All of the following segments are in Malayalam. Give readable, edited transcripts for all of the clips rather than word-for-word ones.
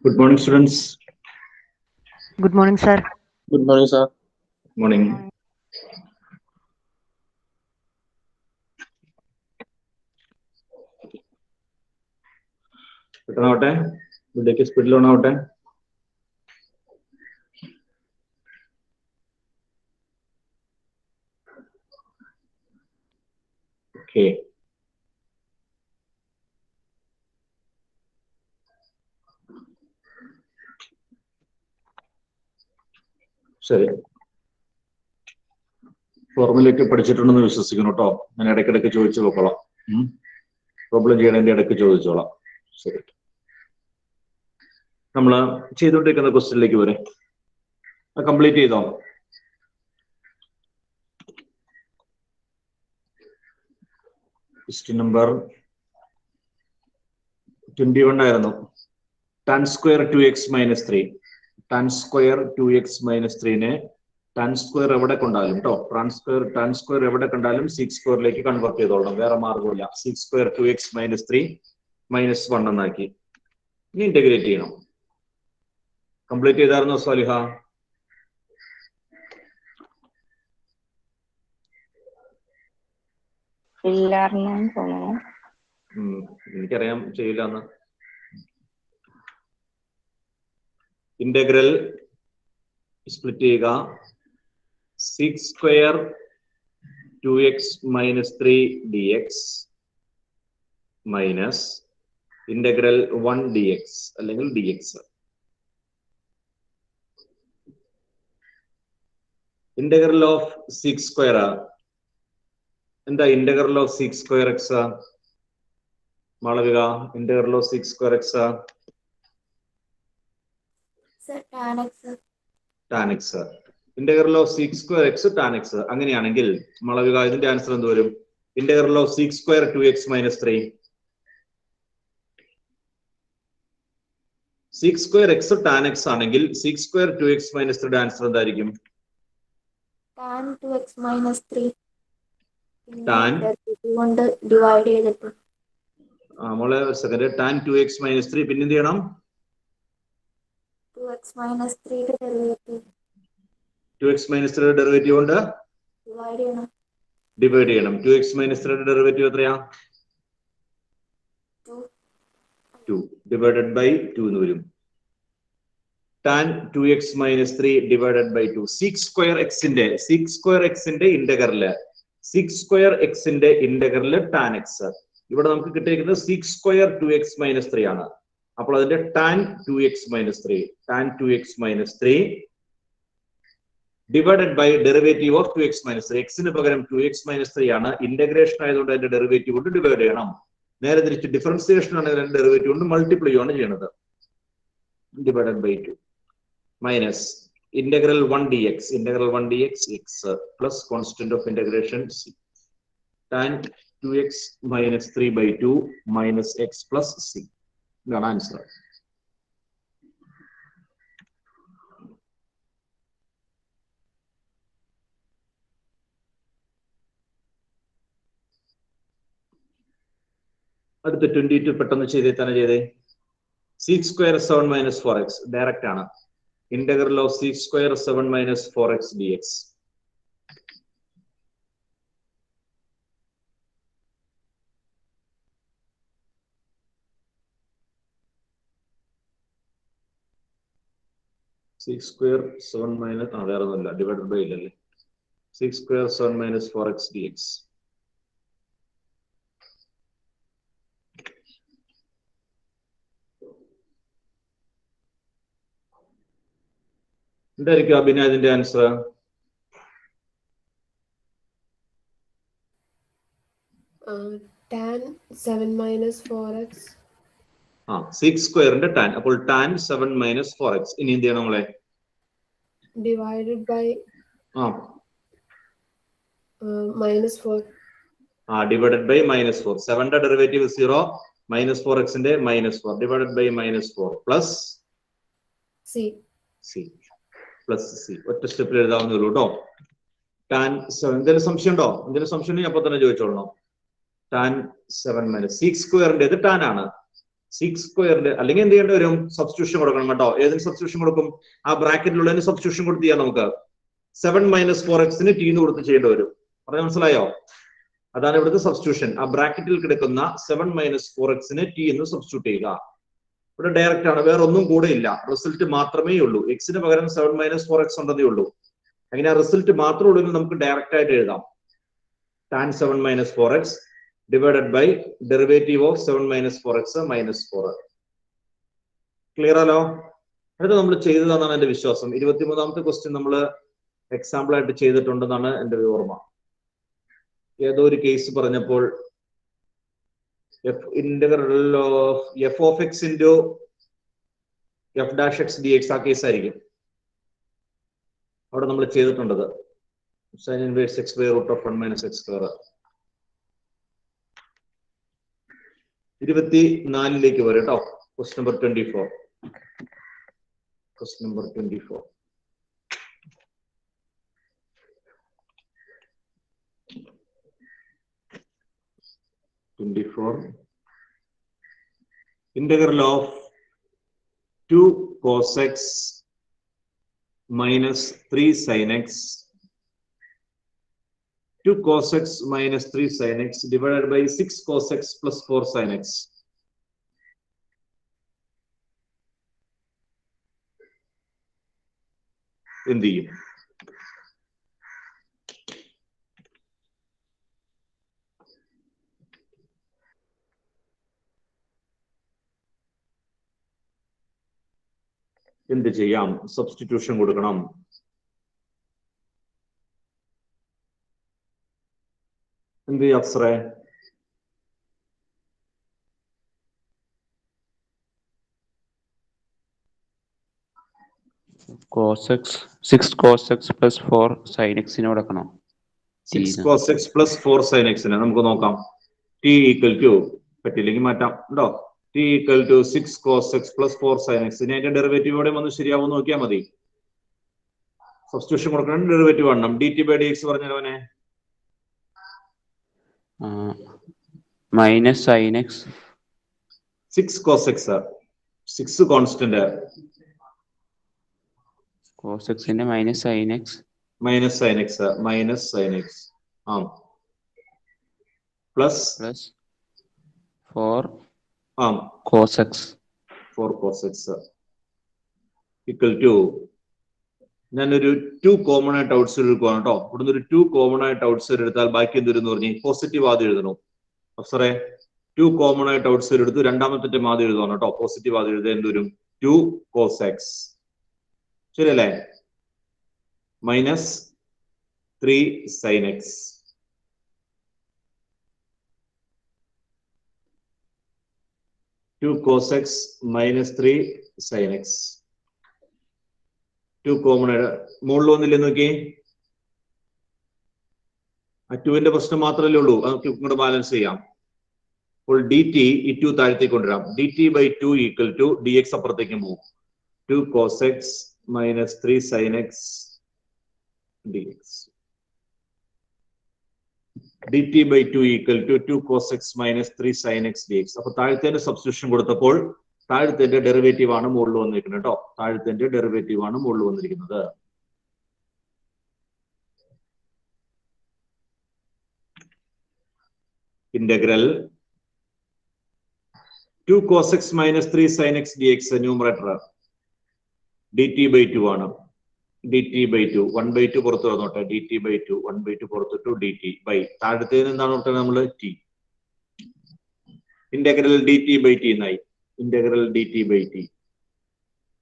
Good morning, students. Good morning, sir. Good morning, sir. Morning. പെട്ടെന്നാവട്ടെ, വീഡിയോക്ക് സ്പീഡിൽ ഓണാവട്ടെ. ഓക്കെ, ശരി. ഫോർമുലയൊക്കെ പഠിച്ചിട്ടുണ്ടെന്ന് വിശ്വസിക്കുന്നു കേട്ടോ. ഞാൻ ഇടയ്ക്കിടയ്ക്ക് ചോദിച്ചു നോക്കോളാം. പ്രോബ്ലം ചെയ്യണതിന്റെ ഇടയ്ക്ക് ചോദിച്ചോളാം. ശരി, നമ്മൾ ചെയ്തുകൊണ്ടിരിക്കുന്ന ക്വസ്റ്റ്യനിലേക്ക് വരെ കംപ്ലീറ്റ് ചെയ്തോ? ക്വസ്റ്റ്യൻ നമ്പർ 21 ആയിരുന്നു. tan square 2x minus 3. tan square 2x minus 3-നെ tan square എവിടെ കൊണ്ടാലും കേട്ടോ, tan square എവിടെ കണ്ടാലും 6 സ്ക്വയറിലേക്ക് കൺവേർട്ട് ചെയ്തോളണം. വേറെ മാർഗമില്ല. 6 square 2x minus 3 minus 1 എന്നാക്കി ഇനി ഇന്റഗ്രേറ്റ് ചെയ്യണം. കംപ്ലീറ്റ് ചെയ്തായിരുന്നോ സാലിഹ? എനിക്കറിയാം ചെയ്യില്ല എന്ന്. ഇന്റഗ്രൽ സ്പ്ലിറ്റ് ചെയ്യുക. 6 square 2x minus 3 dx minus integral 1 dx അല്ലെങ്കിൽ dx. ഇന്റഗ്രൽ ഓഫ് 6 സ്ക്വയർ എന്താ? Integral of 6 square X Malavika, integral of 6 square X tan x. Integral of 6 square X tan x. അങ്ങനെയാണെങ്കിൽ മാളവിക ഇതിന്റെ ആൻസർ എന്ത് വരും? Integral of 6 square 2x minus 3. 6 square X tan x ആണെങ്കിൽ 6 സ്ക്വയർ 2x മൈനസ് 3 ആൻസർ എന്തായിരിക്കും? tan 2x minus 3 tan കൊണ്ട് ഡിവൈഡ് ചെയ്തിട്ട് മോളെ സെക്കൻഡ് tan 2x മൈനസ് 3 പിന്നെ എന്ത് ചെയ്യണം? 2x minus 3 യുടെ ഡെറിവേറ്റീവ് 2x മൈനസ് 3 ഡെറിവേറ്റീവ് കൊണ്ട് ഡിവൈഡ് ചെയ്യണം. 2x മൈനസ് 3 ഡെറിവേറ്റീവ് എത്രയാ? 2 ഡിവൈഡഡ് ബൈ 2 എന്ന് വരും. tan 2x minus 3 divided by 2. 6 square എക്സിന്റെ ഇന്റഗ്രല് 6 സ്ക്വയർ എക്സിന്റെ ഇന്റഗ്രല് tan x. ഇവിടെ നമുക്ക് കിട്ടിയിരിക്കുന്നത് 6 സ്ക്വയർ 2x മൈനസ് 3 ആണ്. അപ്പോൾ അതിന്റെ tan 2x minus 3 divided by derivative of 2x minus 3. എക്സിന് പകരം 2x മൈനസ് 3 ആണ്. ഇന്റഗ്രേഷൻ ആയതുകൊണ്ട് അതിന്റെ ഡെറിവേറ്റീവ് കൊണ്ട് ഡിവൈഡ് ചെയ്യണം. നേരെ തിരിച്ച് ഡിഫറൻസിയേഷൻ ആണെങ്കിൽ അതിന്റെ ഡെറിവേറ്റീവ് കൊണ്ട് മൾട്ടിപ്ലൈ ആണ് ചെയ്യുന്നത്. Divided by 2 minus integral 1 dx x plus constant of integration c. tan 2x minus 3 by 2 minus x plus c. ഇതാണ് ആൻസർ. അടുത്ത 22 പെട്ടെന്ന് ചെയ്തേ. 6 സ്ക്വയർ 7 മൈനസ് 4x ഡയറക്റ്റ് ആണ്. Integral of 6 square 7 minus 4x dx. Six square 7 minus വേറെ ഒന്നുമില്ല, ഡിവൈഡഡ് ബൈ ഇല്ലല്ലേ. 6 സ്ക്വയർ 7 മൈനസ് 4x dx. എന്തായിരിക്കും അഭിനയ അതിന്റെ ആൻസർ? tan 7 minus 4x. 6 സ്ക്വയറിന്റെ tan. അപ്പോൾ tan 7 മൈനസ് 4x. ഇനി എന്ത് ചെയ്യണം നമ്മളെ? Divided by minus 4. Divided by minus 4. 7ന്റെ ഡെറിവേറ്റീവ് 0, മൈനസ് 4xന്റെ minus 4 divided by minus 4 plus c plus c. ഒറ്റ സ്റ്റെപ്പിൽ എഴുതാവുന്നേ ഉള്ളൂ കേട്ടോ. tan 7 എന്തെങ്കിലും സംശയം ഉണ്ടോ? അപ്പൊ തന്നെ ചോദിച്ചോളണം. tan 7 മൈനസ് 6 സ്ക്വയറിന്റെ tan ആണ്. 6 സ്ക്വയറിന്റെ അല്ലെങ്കിൽ എന്ത് ചെയ്യേണ്ടി വരും? സബ്സ്റ്റിറ്റ്യൂഷൻ കൊടുക്കണം കേട്ടോ. ഏതിന് സബ്സ്റ്റിറ്റ്യൂഷൻ കൊടുക്കും? ആ ബ്രാക്കറ്റിലുള്ളതിന് സബ്സ്റ്റിറ്റ്യൂഷൻ കൊടുത്ത് ചെയ്യാം നമുക്ക്. 7 - 4x ടി എന്ന് കൊടുത്ത് ചെയ്യേണ്ടി വരും. പറഞ്ഞാൽ മനസ്സിലായോ? അതാണ് ഇവിടുത്തെ സബ്സ്റ്റിറ്റ്യൂഷൻ. ആ ബ്രാക്കറ്റിൽ കിടക്കുന്ന 7 - 4x ടി എന്ന് സബ്സ്റ്റിറ്റ്യൂട്ട് ചെയ്യുക. ഇവിടെ ഡയറക്റ്റ് ആണ്, വേറെ ഒന്നും കൂടെ ഇല്ല. റിസൾട്ട് മാത്രമേ ഉള്ളൂ. എക്സിന് പകരം 7 - 4x ഉണ്ടെന്നേ ഉള്ളൂ. അങ്ങനെ ആ റിസൾട്ട് മാത്രമേ ഉള്ളൂ. നമുക്ക് ഡയറക്റ്റ് ആയിട്ട് എഴുതാം. tan 7 - 4x divided by derivative of 7 - 4x -4. Clear ആലോ? അടുത്ത നമ്മൾ ചെയ്തതാണെന്നാണ് എന്റെ വിശ്വാസം. 23ാമത്തെ ക്വസ്റ്റ്യൻ നമ്മൾ എക്സാമ്പിൾ ആയിട്ട് ചെയ്തിട്ടുണ്ടെന്നാണ് എന്റെ ഒരു ഓർമ്മ. ഏതോ ഒരു കേസ് പറഞ്ഞപ്പോൾ integral of F of X into F dash x d X ആ കേസ് ആയിരിക്കും. അവിടെ നമ്മൾ ചെയ്തിട്ടുണ്ടത്. sin inverse x by root of 1 - x square. 24ലേക്ക് വരും കേട്ടോ. Question number 24. Question number 24. Integral of 2 cos x minus 3 sin x 2 cos x minus 3 sin x divided by 6 cos x plus 4 sin x. എന്ത് ചെയ്യും? എന്ത് ചെയ്യാം? സബ്സ്റ്റിറ്റ്യൂഷൻ കൊടുക്കണം. എന്ത് ചെയ്യും അഫ്സറേ? Six cos x plus 4 sin x ന് കൊടുക്കണോ? 6 cos x plus 4 sin x ന് നമുക്ക് നോക്കാം. t equal to, പറ്റില്ലെങ്കിൽ മാറ്റാം ഉണ്ടോ? t equal to 6 cos x plus 4 sin x. ഇനി അതിന്റെ ഡെറിവേറ്റീവ് ഇവിടെ വന്ന് ശരിയാവും നോക്കിയാൽ മതി. സബ്സ്റ്റിറ്റ്യൂഷൻ കൊടുക്കണം, ഡെറിവേറ്റീവ് കാണണം. dt by dx പറഞ്ഞവനെ minus sin x 6 cos x 6 constant cos x ന്റെ മൈനസ് sin x ആ പ്ലസ് 4 ആ cos x 4 cos x equal to, ഞാനൊരു 2 കോമൺ ആയിട്ട് ഔട്ട് സൈഡ് എടുക്കുകയാണ് കേട്ടോ. ഇവിടുന്ന് ഒരു 2 കോമൺ ആയിട്ട് ഔട്ട് സൈഡ് എടുത്താൽ ബാക്കി എന്തെന്ന് പറഞ്ഞ് പോസിറ്റീവ് ആദ്യം എഴുതണോ അഫ്സറേ? 2 കോമൺ ആയിട്ട് ഔട്ട് സൈഡ് എടുത്തു, രണ്ടാമത്തെ ടൈം ആദ്യം എഴുതുകയാണ് കേട്ടോ. പോസിറ്റീവ് ആദ്യം എഴുതാൻ എന്തൊരും 2 cos x ശരിയല്ലേ? Minus 3 sin x. Two cos x minus 3 sin x. 2 common മുകളിൽ ഒന്നില്ലേ നോക്കി. ആ 2ന്റെ പ്രശ്നം മാത്രമല്ലേ ഉള്ളൂ, നമുക്ക് ഇങ്ങോട്ട് ബാലൻസ് ചെയ്യാം. അപ്പോൾ ഡി ടി ഈ 2 താഴത്തേക്ക് കൊണ്ടുവരാം. dt by 2 equal to dx അപ്പുറത്തേക്ക് പോകും. 2 cos x minus 3 sin x dx. dt by 2 equal to 2 cos x minus 3 sin x dx. അപ്പൊ താഴത്തേന്റെ സബ്സ്റ്റിറ്റ്യൂഷൻ കൊടുത്തപ്പോൾ താഴത്തേന്റെ ഡെറിവേറ്റീവ് ആണ് മുകളിൽ വന്നിരിക്കുന്നത് കേട്ടോ. താഴത്തേന്റെ ഡെറിവേറ്റീവ് ആണ് മുകളിൽ വന്നിരിക്കുന്നത്. Integral 2 cos x minus 3 sin x dx numerator dt by 2 ആണ്. dt by 2 1 by 2 പുറത്ത് വന്നോട്ടെ. dt by 2 1 by 2 പുറത്തിട്ടു dt by താഴത്തേന് എന്താണ് നോക്കുക നമ്മള് t. Integral dt by t എന്നായി. ഇന്റഗ്രൽ dt by t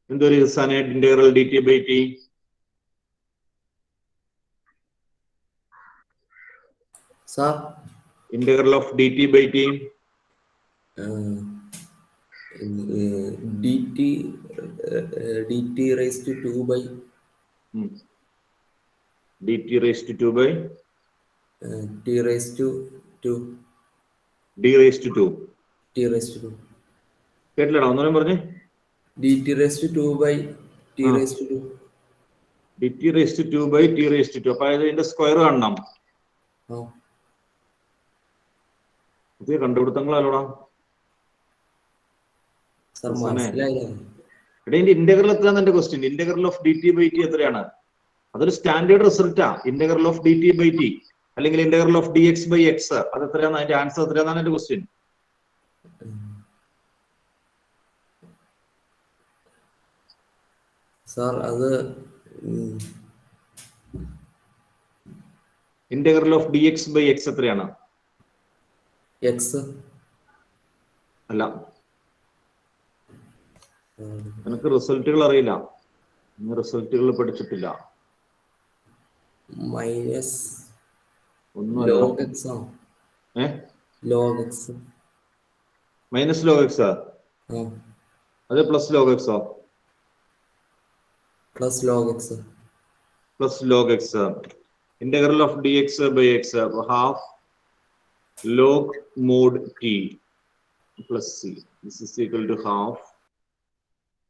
എന്തൊരു സാധനം? Integral dt by t Sir, integral of dt by t dt raised to 2 by dt raised to 2 by t raised to 2 d raised to 2 t raised to 2 കേട്ടില്ലടാ ഒന്നും പറഞ്ഞേ. dt raised to 2 by t raised to 2 dt raised to 2 by t raised to 2. അപ്പൊ അതിന്റെ സ്ക്വയർ കാണണം. പുതിയ കണ്ടുപിടുത്തങ്ങളല്ലോടാ. സർ മനസ്സിലായില്ല. ഇവിടെ ഇന്റഗ്രൽ എത്രയാണ് എന്റെ question? Integral of D T by T എത്രയാണ്? അതൊരു സ്റ്റാൻഡേർഡ് റിസൾട്ടാ. Integral of D T by T അല്ലെങ്കിൽ integral of D X by X, അത് എത്രയാണ്? അതിന്റെ ആൻസർ എത്രയാണെന്നാണ് എന്റെ ക്വസ്റ്റ്യൻ. സാർ അത് integral of D X by X എത്രയാണ്? എക്സ് അല്ല, എനിക്ക് റിസൾട്ടുകൾ അറിയില്ല. റിസൾട്ടുകൾ പഠിച്ചിട്ടില്ല. മൈനസ് ഒന്നും ലോഗ് എക്സ് ആണ്. Log X minus log X, അത് പ്ലസ് ലോഗ് എക്സോ? Plus log X. Plus log X. Integral of D X by x half log mod t plus c. This is equal to half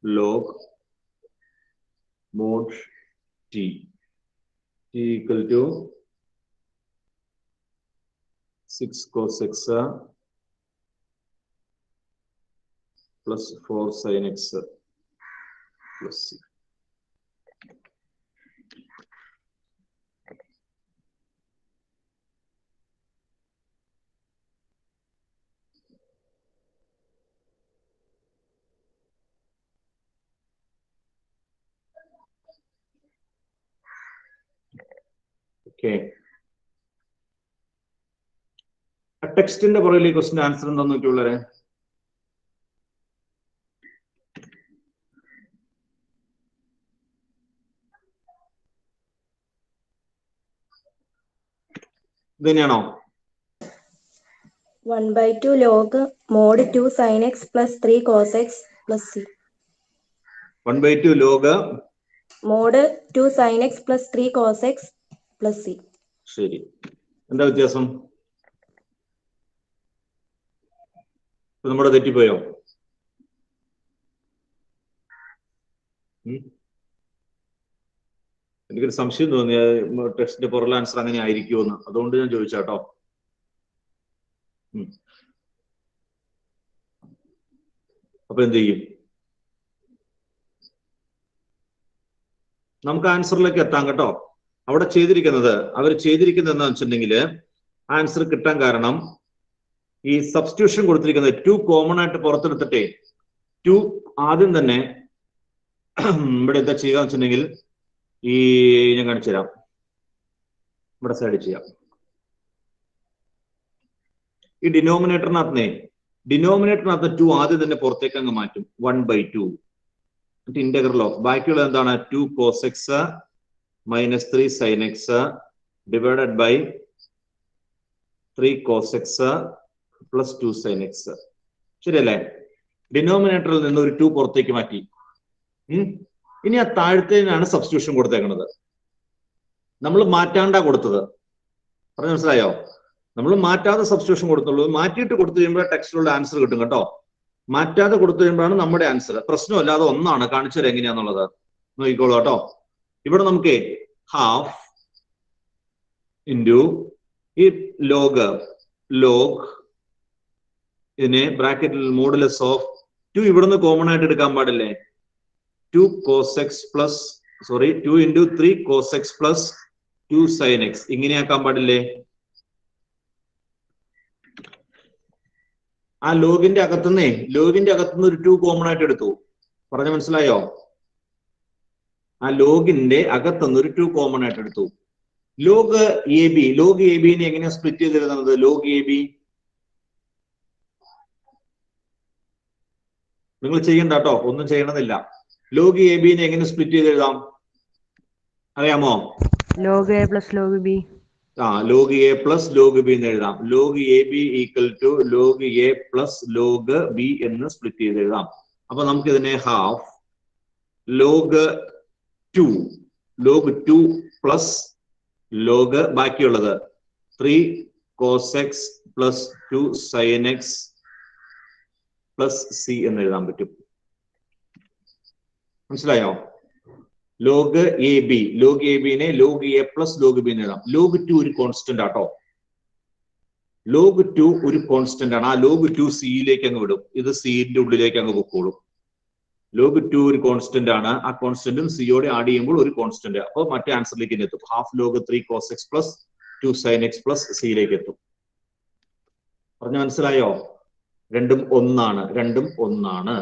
log mod t. T equal to 6 cos x plus 4 sin x plus c. Okay. ടെക്സ്റ്റിന്റെ പുറകിൽ ഈ ക്വസ്റ്റിന്റെ ആൻസർ എന്താന്ന് നോക്കിയുള്ളവരെ? ഇത് തന്നെയാണോ? 1/2 log mod 2 sin x plus 3 cos x plus c. 1/2 log mod 2 sin x plus 3 cos x plus c. ശരി. എന്താ വ്യത്യാസം? നമ്മുടെ തെറ്റിപ്പോയോ? എനിക്കൊരു സംശയം തോന്നിയ ടെക്സ്റ്റിന്റെ പുറകിലെ ആൻസർ അങ്ങനെ ആയിരിക്കുമെന്ന്, അതുകൊണ്ട് ഞാൻ ചോദിച്ചാട്ടോ. അപ്പൊ എന്ത് ചെയ്യും? നമുക്ക് ആൻസറിലേക്ക് എത്താം കേട്ടോ. അവിടെ ചെയ്തിരിക്കുന്നത്, അവർ ചെയ്തിരിക്കുന്നത് എന്താണെന്ന് വെച്ചിട്ടുണ്ടെങ്കിൽ, ആൻസർ കിട്ടാൻ കാരണം ഈ സബ്സ്റ്റിറ്റ്യൂഷൻ കൊടുത്തിരിക്കുന്നത് 2 കോമൺ ആയിട്ട് പുറത്തെടുത്തിട്ടേ 2 ആദ്യം തന്നെ ഇവിടെ എന്താ ചെയ്യുക വെച്ചിട്ടുണ്ടെങ്കിൽ, ഈ ഞാൻ കാണിച്ചു തരാം, ഇവിടെ സൈഡ് ചെയ്യാം. ഈ ഡിനോമിനേറ്ററിനകത്ത് 2 ആദ്യം തന്നെ പുറത്തേക്ക് അങ്ങ് മാറ്റും. 1/2 ഇന്റഗ്രൽ ഓഫ് ബാക്കിയുള്ളത് എന്താണ്? 2 cos x minus 3 sin x divided by 3 cos x plus 2 sin x. ശരിയല്ലേ? ഡിനോമിനേറ്ററിൽ നിന്ന് ഒരു 2 പുറത്തേക്ക് മാറ്റി. ഇനി ആ താഴത്തേനാണ് സബ്സ്റ്റിറ്റ്യൂഷൻ കൊടുത്തേക്കുന്നത്. നമ്മൾ മാറ്റാണ്ടാ കൊടുത്തത്. പറഞ്ഞ മനസ്സിലായോ? നമ്മൾ മാറ്റാതെ സബ്സ്റ്റിറ്റ്യൂഷൻ കൊടുത്തുള്ളൂ. മാറ്റിയിട്ട് കൊടുത്തു കഴിയുമ്പോൾ ടെക്സ്റ്റിലുള്ള ആൻസർ കിട്ടും കേട്ടോ. മാറ്റാതെ കൊടുത്തു കഴിയുമ്പോഴാണ് നമ്മുടെ ആൻസർ. പ്രശ്നമല്ലാതെ ഒന്നാണ്. കാണിച്ചു തരാം എങ്ങനെയാന്നുള്ളത്. നോക്കിക്കോളൂ കേട്ടോ. ഇവിടെ നമുക്ക് ഹാഫ് ഇൻറ്റു ഈ ലോഗ് ഇതിനെ ബ്രാക്കറ്റിൽ മോഡുലസ് ഓഫ് 2 ഇവിടുന്ന് കോമൺ ആയിട്ട് എടുക്കാൻ പാടില്ലേ? 2 cos x plus 2 into 3 cos x plus 2 sin x ഇങ്ങനെയാക്കാൻ പാടില്ലേ? ആ ലോഗിന്റെ അകത്തുനിന്ന് ഒരു 2 കോമൺ ആയിട്ട് എടുത്തു. പറഞ്ഞ മനസ്സിലായോ? ആ ലോഗിന്റെ അകത്തുനിന്ന് ഒരു 2 കോമൺ ആയിട്ട് എടുത്തു. ലോഗ് എ ബിനെ എങ്ങനെയാ സ്പ്ലിറ്റ് ചെയ്തിരുന്നത്? ലോഗ് എ ബി നിങ്ങൾ ചെയ്യണ്ട കേട്ടോ, ഒന്നും ചെയ്യണമെന്നില്ല. ലോഗ് എ ബിനെ എങ്ങനെ സ്പ്ലിറ്റ് ചെയ്ത് എഴുതാം അറിയാമോ? log a plus log b. Log A plus log B എന്ന് എഴുതാം. Log a b equal to log A plus log B എന്ന് സ്പ്ലിറ്റ് ചെയ്ത് എഴുതാം. അപ്പൊ നമുക്ക് ഇതിനെ ഹാഫ് ലോഗ് 2 പ്ലസ് ലോഗ് ബാക്കിയുള്ളത് 3 cos x plus 2 sin x plus C എന്ന് എഴുതാൻ പറ്റും. മനസ്സിലായോ? ലോഗ് എ ബിനെ log A plus log B എന്ന് എഴുതാം. ലോഗ് 2 ഒരു കോൺസ്റ്റന്റ് ആട്ടോ. ലോഗ് 2 ഒരു കോൺസ്റ്റന്റ് ആണ്. ആ ലോഗ് 2 സിയിലേക്ക് അങ്ങ് വിടും. ഇത് സിന്റെ ഉള്ളിലേക്ക് അങ്ങ് പൊക്കോളും. ലോഗ് 2 ഒരു കോൺസ്റ്റന്റ് ആണ്. ആ കോൺസ്റ്റന്റും സിയോടെ ആഡ് ചെയ്യുമ്പോൾ ഒരു കോൺസ്റ്റന്റ്. അപ്പോൾ മറ്റേ ആൻസറിലേക്ക് എത്തും. Half log 3 cos x plus 2 sin x plus സിയിലേക്ക് എത്തും. പറഞ്ഞു മനസ്സിലായോ? രണ്ടും ഒന്നാണ്.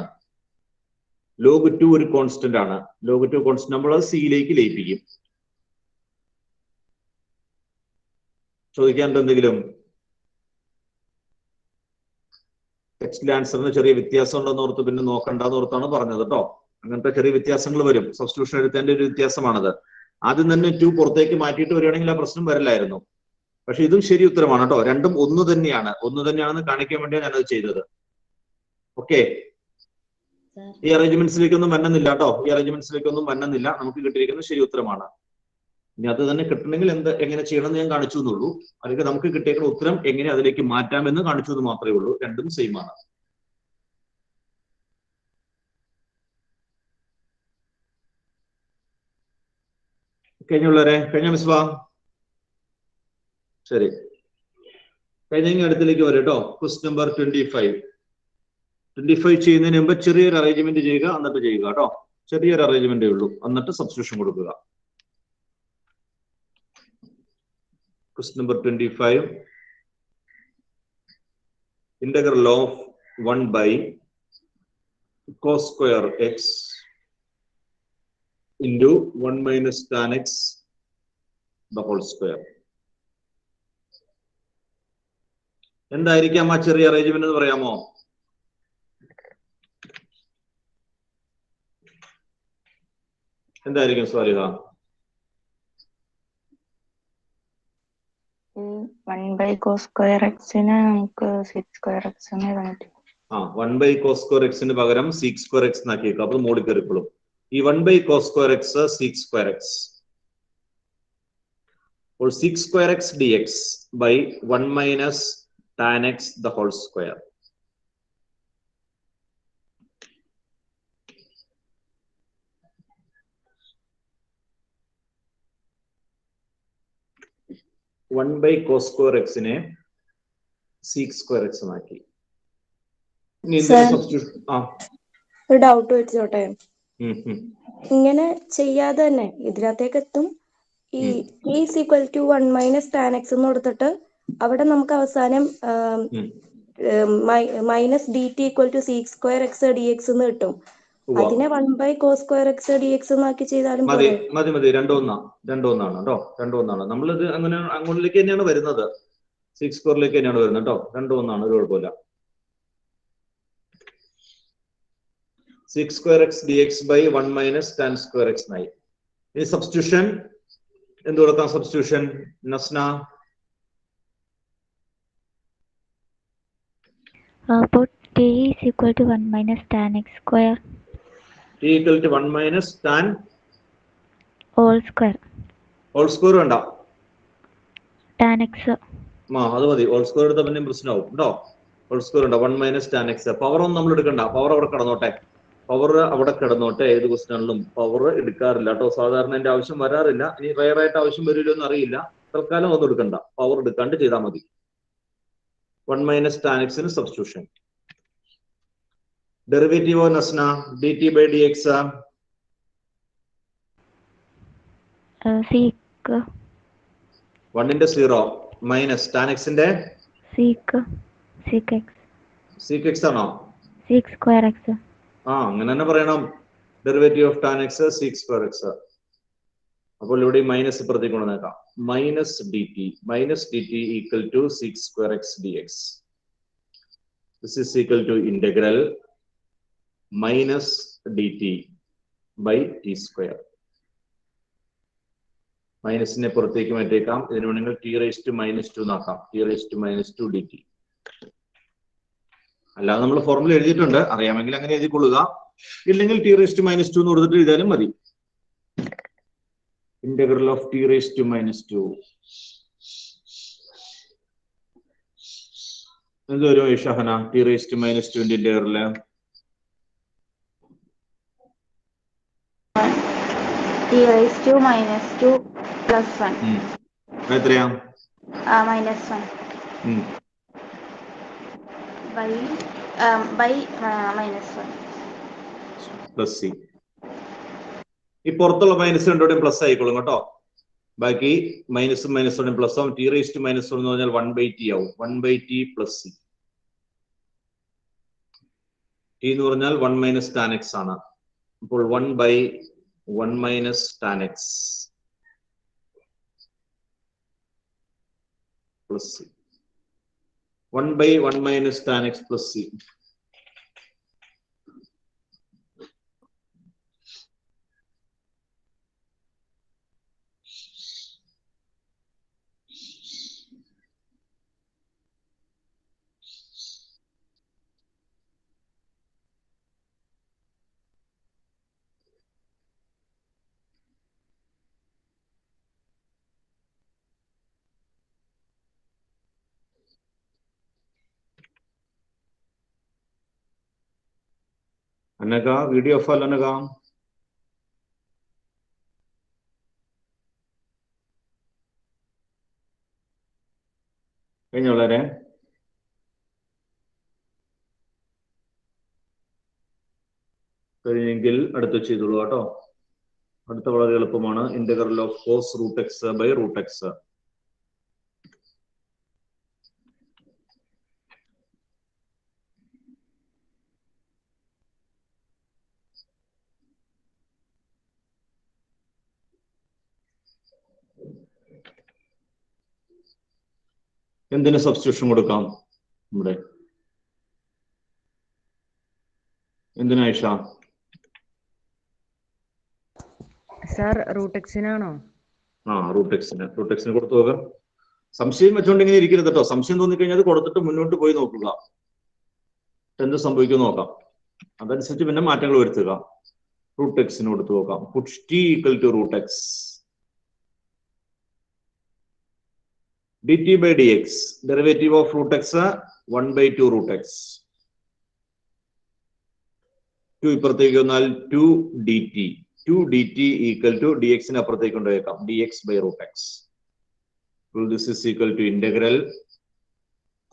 ലോഗ് 2 ഒരു കോൺസ്റ്റന്റ് ആണ്. ലോഗ് 2 കോൺസ്റ്റന്റ് നമ്മൾ അത് സിയിലേക്ക് ലയിപ്പിക്കും. ചോദിക്കാൻ എന്തെങ്കിലും? ടെക്സ്റ്റിലെ ആൻസറിന് ചെറിയ വ്യത്യാസം ഉണ്ടെന്ന് ഓർത്ത് പിന്നെ നോക്കണ്ടെന്ന് ഓർത്താണ് പറഞ്ഞത് കേട്ടോ. അങ്ങനത്തെ ചെറിയ വ്യത്യാസങ്ങൾ വരും. സബ്സ്റ്റിറ്റ്യൂഷൻ എടുത്തതിന്റെ ഒരു വ്യത്യാസമാണത്. ആദ്യം തന്നെ 2 പുറത്തേക്ക് മാറ്റിയിട്ട് വരികയാണെങ്കിൽ ആ പ്രശ്നം വരില്ലായിരുന്നു. പക്ഷെ ഇതും ശരി ഉത്തരമാണ് കേട്ടോ. രണ്ടും ഒന്ന് തന്നെയാണെന്ന് കാണിക്കാൻ വേണ്ടിയാണ് ഞാനത് ചെയ്തത്. ഓക്കെ, ഈ അറേഞ്ച്മെന്റ്സിലേക്കൊന്നും വന്നുന്നില്ല. നമുക്ക് കിട്ടിയിരിക്കുന്നത് ശരി ഉത്തരമാണ്. ഇനി അത് തന്നെ കിട്ടണമെങ്കിൽ എങ്ങനെ ചെയ്യണമെന്ന് ഞാൻ കാണിച്ചു എന്നുള്ളൂ. അല്ലെങ്കിൽ നമുക്ക് കിട്ടിയേക്കുന്ന ഉത്തരം എങ്ങനെ അതിലേക്ക് മാറ്റാമെന്ന് കാണിച്ചു എന്ന് മാത്രമേ ഉള്ളൂ. രണ്ടും സെയിം ആണ്. കഴിഞ്ഞ മിസ് വാ. ശരി, കഴിഞ്ഞെങ്കിൽ അടുത്തിലേക്ക് വരും കേട്ടോ. ക്വസ്റ്റ്യൻ നമ്പർ 25 ചെയ്യുന്നതിന് മുമ്പ് ചെറിയൊരു അറേഞ്ച്മെന്റ് ചെയ്യുക, എന്നിട്ട് ചെയ്യുക കേട്ടോ. ചെറിയൊരു അറേഞ്ച്മെന്റേ ഉള്ളൂ, എന്നിട്ട് സബ്സ്റ്റിറ്റ്യൂഷൻ കൊടുക്കുക. Question number 25. Integral of 1 by cos square x into 1 minus tan x the whole square. എന്തായിരിക്കാം ആ ചെറിയ അറേഞ്ച്മെന്റ് എന്ന് പറയാമോ? എന്തായിരിക്കും Swaliha? 1 by cos square x ന് നമുക്ക് 6 square x എന്ന് എഴുതാൻ പറ്റും. 1 by cos square x ന് പകരം 6 square x എന്നാക്കിയേക്കും. അപ്പൊ മോളിൽ കയറിക്കോളും. ഈ 1 by cos square x 6 square x. അപ്പോൾ 6 square x dx by 1 minus tan x the whole square. One by cos square x നെ 6 square x എന്നാക്കി. ഒരു ഡൗട്ട് വെച്ചോട്ടെ. ഇങ്ങനെ ചെയ്യാതെ തന്നെ ഇതിനകത്തേക്ക് എത്തും. ഈ is equal to 1 minus tan x എന്ന് കൊടുത്തിട്ട് അവിടെ നമുക്ക് അവസാനം minus D T equal to 6 square x d x എന്ന് കിട്ടും. അതിനെ 1 by cos square x d x എന്നാക്കി ചെയ്താലും മതി. രണ്ടൊന്നാണ് കേട്ടോ. രണ്ടൊന്നാണ്. നമ്മളിത് അങ്ങനെ അങ്ങോട്ടേക്ക് തന്നെയാണ് വരുന്നത്. 6 സ്ക്വയറിലേക്ക് തന്നെയാണ് വരുന്നത് കേട്ടോ. രണ്ടൊന്നാണ്, ഒരു കുഴപ്പമില്ല. 6 square x dx by 1 minus tan square x എന്നായി. ഇനി സബ്സ്റ്റിറ്റ്യൂഷൻ എന്ത് കൊടുക്കാം? സബ്സ്റ്റിറ്റ്യൂഷൻ നസ്ന. അപ്പോൾ t is equal to 1 minus tan x square. t equal to 1 minus tan whole square. whole square വേണ്ട, tan x. അത് മതി. ഹോൾ സ്ക്വയർ എടുത്താൽ പിന്നെ പ്രശ്നമാവും കേട്ടോ. ഹോൾ സ്ക്വയർ ഉണ്ടോ? 1 minus tan x. പവർ ഒന്നും നമ്മൾ എടുക്കണ്ട. പവർ അവിടെ കിടന്നോട്ടെ. ഏത് ക്വസ്റ്റ്യനിലും പവർ എടുക്കാറില്ല കേട്ടോ. സാധാരണ എന്റെ ആവശ്യം വരാറില്ല. ഇനി റയർ ആയിട്ട് ആവശ്യം വരുമല്ലോ എന്ന് അറിയില്ല. തൽക്കാലം ഒന്നും എടുക്കണ്ട. പവർ എടുക്കാണ്ട് ചെയ്താൽ മതി. 1 minus tan x ന് substitution. Derivative of Nasna dt by dx. sec 1 ന്റെ 0 മൈനസ് tan x ന്റെ sec x. sec x ആണോ? sec square x. അങ്ങനെ തന്നെ പറയണം. Derivative of tan x sec square x. അപ്പോൾ ഇവിടെ മൈനസ് ഇപ്പുറത്തേക്ക് കൊണ്ടുവന്നേക്കാം. Minus D T equal to 6 square x dx. This is equal to integral minus D T by T square. മൈനസിനെ പുറത്തേക്ക് മാറ്റിയേക്കാം. ഇതിന് വേണമെങ്കിൽ t⁻² എന്നാക്കാം. t⁻² dt. അല്ലാതെ നമ്മൾ ഫോർമുല എഴുതിയിട്ടുണ്ട്. അറിയാമെങ്കിൽ അങ്ങനെ എഴുതിക്കൊള്ളുക. ഇല്ലെങ്കിൽ t⁻² എന്ന് കൊടുത്തിട്ട് എഴുതിയാലും മതി. Integral of t⁻². എന്ത് വരും ഷഹന? t⁻² integral t⁻² + 1. എത്രയാ? -1. by -1 plus c. ഈ പുറത്തുള്ള മൈനസ് രണ്ടോടെയും പ്ലസ് ആയിക്കോളും കേട്ടോ. ബാക്കി മൈനസും മൈനസോടെയും പ്ലസ് ആവും. ടി റേസ് ടു -1 എന്ന് പറഞ്ഞാൽ 1/t ആവും. 1/t plus c. ടി എന്ന് പറഞ്ഞാൽ 1 - tan x ആണ്. അപ്പോൾ 1/1 - tan x plus C. 1/1 - tan x plus C. Anagha, video of അല്ല അനഘ. കഴിഞ്ഞ വളരെ കഴിഞ്ഞെങ്കിൽ അടുത്ത് ചെയ്തോളൂ കേട്ടോ. അടുത്ത വളരെ എളുപ്പമാണ്. Integral of cos √x by √x. എന്തിന് സബ്സ്റ്റിറ്റ്യൂഷൻ കൊടുക്കാം ഇവിടെ? എന്തിനാ ആയിഷ? സർ √x-നാണോ? √x-ന് കൊടുത്തു നോക്കാം. സംശയം വെച്ചോണ്ട് ഇങ്ങനെ ഇരിക്കരുത് കേട്ടോ. സംശയം തോന്നിക്കഴിഞ്ഞാൽ അത് കൊടുത്തിട്ട് മുന്നോട്ട് പോയി നോക്കുക, എന്ത് സംഭവിക്കും നോക്കാം. അതനുസരിച്ച് പിന്നെ മാറ്റങ്ങൾ വരുത്തുക. √x-ന് കൊടുത്തു നോക്കാം. Puttu t = √x. dt by dx, derivative of √x 1/2 √x. 2 ഇപ്പുറത്തേക്ക് വന്നാൽ 2 dt. 2 dt = dx-ന് അപ്പുറത്തേക്ക് കൊണ്ടുപോയേക്കാം. dx by √x. So this is equal to integral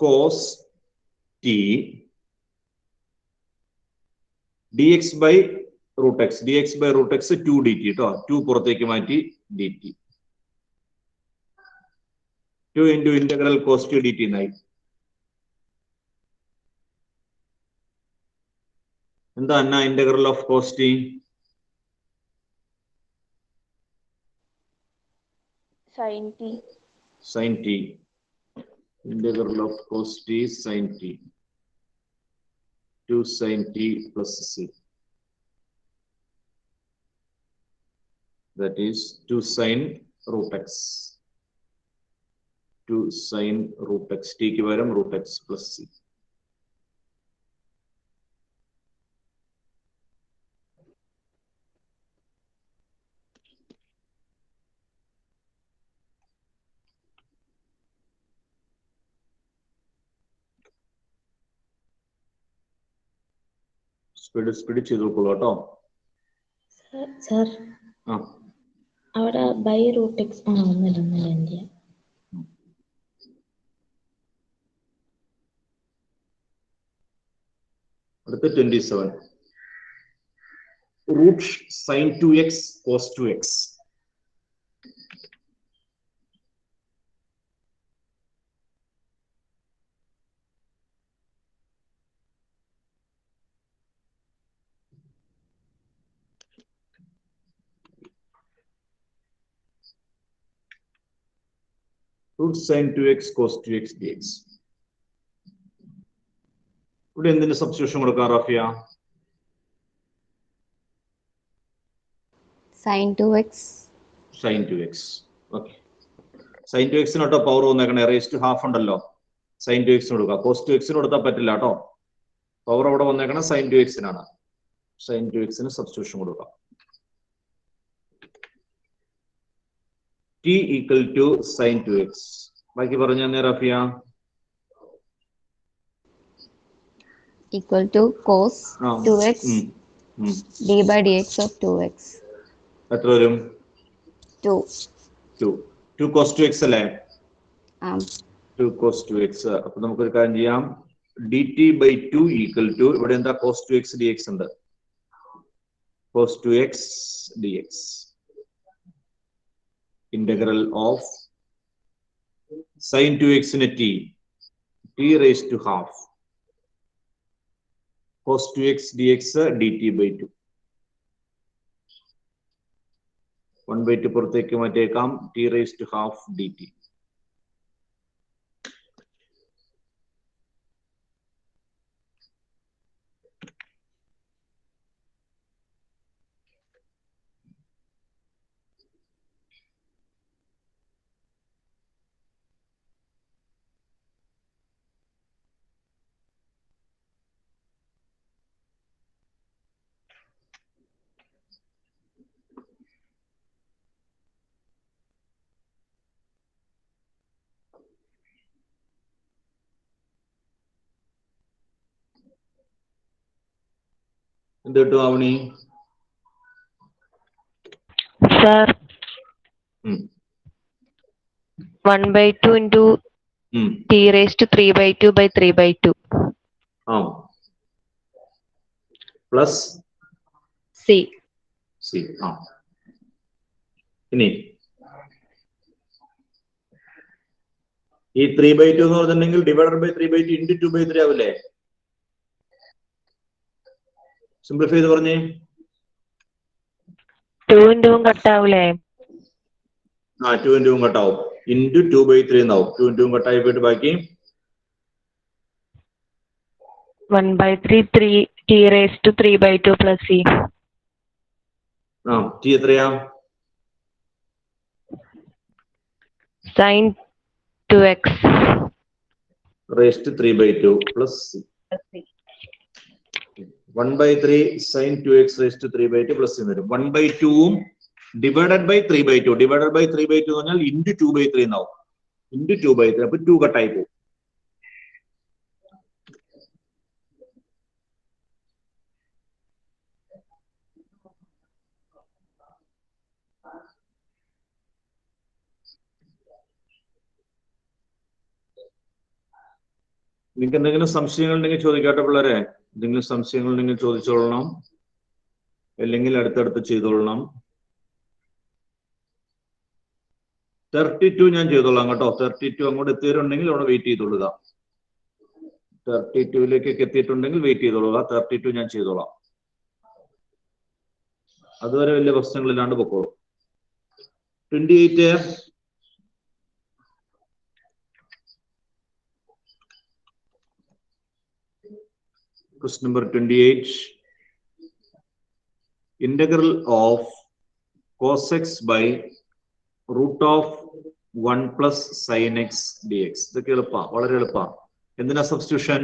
cos t dx by √x. dx by √x 2 dt കേട്ടോ. 2 പുറത്തേക്ക് മാറ്റി dt. 2 into integral cos t dt എന്നായി. എന്താ അന്ന integral of cos t? sin t. Integral of cos t sin t. 2 sin t plus c. That is 2 sin √x. 2 sin √x. t ക്ക് പകരം √x plus c. സ്പീഡ് ചെയ്ത് നോക്കോളൂ കേട്ടോ. സർ അവിടെ ബൈ √x ഒന്നുമില്ല. അടുത്ത 27. Root sin 2x cos 2x. root sin 2x cos 2x dx. ഇവിടെ എന്തിന്റെ സബ്സ്റ്റിറ്റ്യൂഷൻ കൊടുക്കാം Rafiya? sin 2x. Okay. sin 2x നോട്ടോ പവർ വന്നേക്കണേ. റേസ്റ്റ് ഹാഫ് ഉണ്ടല്ലോ. sin 2x കൊടുക്കുക. cos 2x കൊടുത്താൽ പറ്റില്ല കേട്ടോ. പവർ അവിടെ വന്നേക്കണം sin 2x-നാണ്. sin 2x-ന് സബ്സ്റ്റിറ്റ്യൂഷൻ കൊടുക്കാം. t = sin 2x. ബാക്കി പറഞ്ഞു തന്നെ Rafiya. equal to cos 2x d by dx of 2x. എത്ര വരും? 2 cos 2x അല്ലേ? 2 cos 2x. അപ്പൊ നമുക്കൊരു കാര്യം ചെയ്യാം. dt by 2 equal to ഇവിടെ എന്താ cos 2x dx ഉണ്ട്. cos 2x dx. Integral of sin 2x in t raised to half. Cos 2x dx dt by 2. 1 by 2 പുറത്തേക്ക് മാറ്റിയേക്കാം. t raised to half dt. എന്ത് കിട്ടും Avani? Sir, 1 by 2 into t raised to 3 by 2 by 3 by 2. Plus C. ഇനി ഈ 3 by 2 എന്ന് പറഞ്ഞിട്ടുണ്ടെങ്കിൽ divided by 3 by 2 into 2 by 3 ആവില്ലേ? സിംപ്ലിഫൈ ചെയ്ത് പറഞ്ഞേ. 2 into കട്ടാവൂലേ? 2 into കട്ടാവും. into 2 by 3 എന്നാവും. 2 into കട്ടായി പോയിട്ട് ബാക്കി 1 by 3 t raised to 3 by 2 plus c. t എത്രയാ? Sin 2x raised to 3 by 2 plus c. 1 by 3 sin 2x raised to 3 by 2 plus c വരും. 1 by 2 ഉം divided by 3 by 2. divided by 3 by 2 എന്ന് പറഞ്ഞാൽ into 2 by 3 എന്നാവും. into 2 by 3. അപ്പൊ 2 കട്ടായി പോകും. നിങ്ങൾക്ക് എന്തെങ്കിലും സംശയങ്ങൾ ഉണ്ടെങ്കിൽ ചോദിക്കാട്ടെ പിള്ളേരെ. എന്തെങ്കിലും സംശയങ്ങൾ ഉണ്ടെങ്കിൽ ചോദിച്ചോളണം, അല്ലെങ്കിൽ അടുത്തടുത്ത് ചെയ്തോളണം. 32 ഞാൻ ചെയ്തോളാം കേട്ടോ. 32 അങ്ങോട്ട് എത്തിയിട്ടുണ്ടെങ്കിൽ അവിടെ വെയിറ്റ് ചെയ്തോളുക. 32ലേക്ക് എത്തിയിട്ടുണ്ടെങ്കിൽ വെയിറ്റ് ചെയ്തോളുക. 32 ഞാൻ ചെയ്തോളാം. അതുവരെ വലിയ പ്രശ്നങ്ങളില്ലാണ്ട് പൊക്കോളൂ. 28 question number 28. Integral of cos x by root of 1 plus sin x dx. ഇതൊക്കെ എളുപ്പമാണ്, വളരെ എളുപ്പമാണ്. എന്തിനാ സബ്സ്റ്റിറ്റ്യൂഷൻ?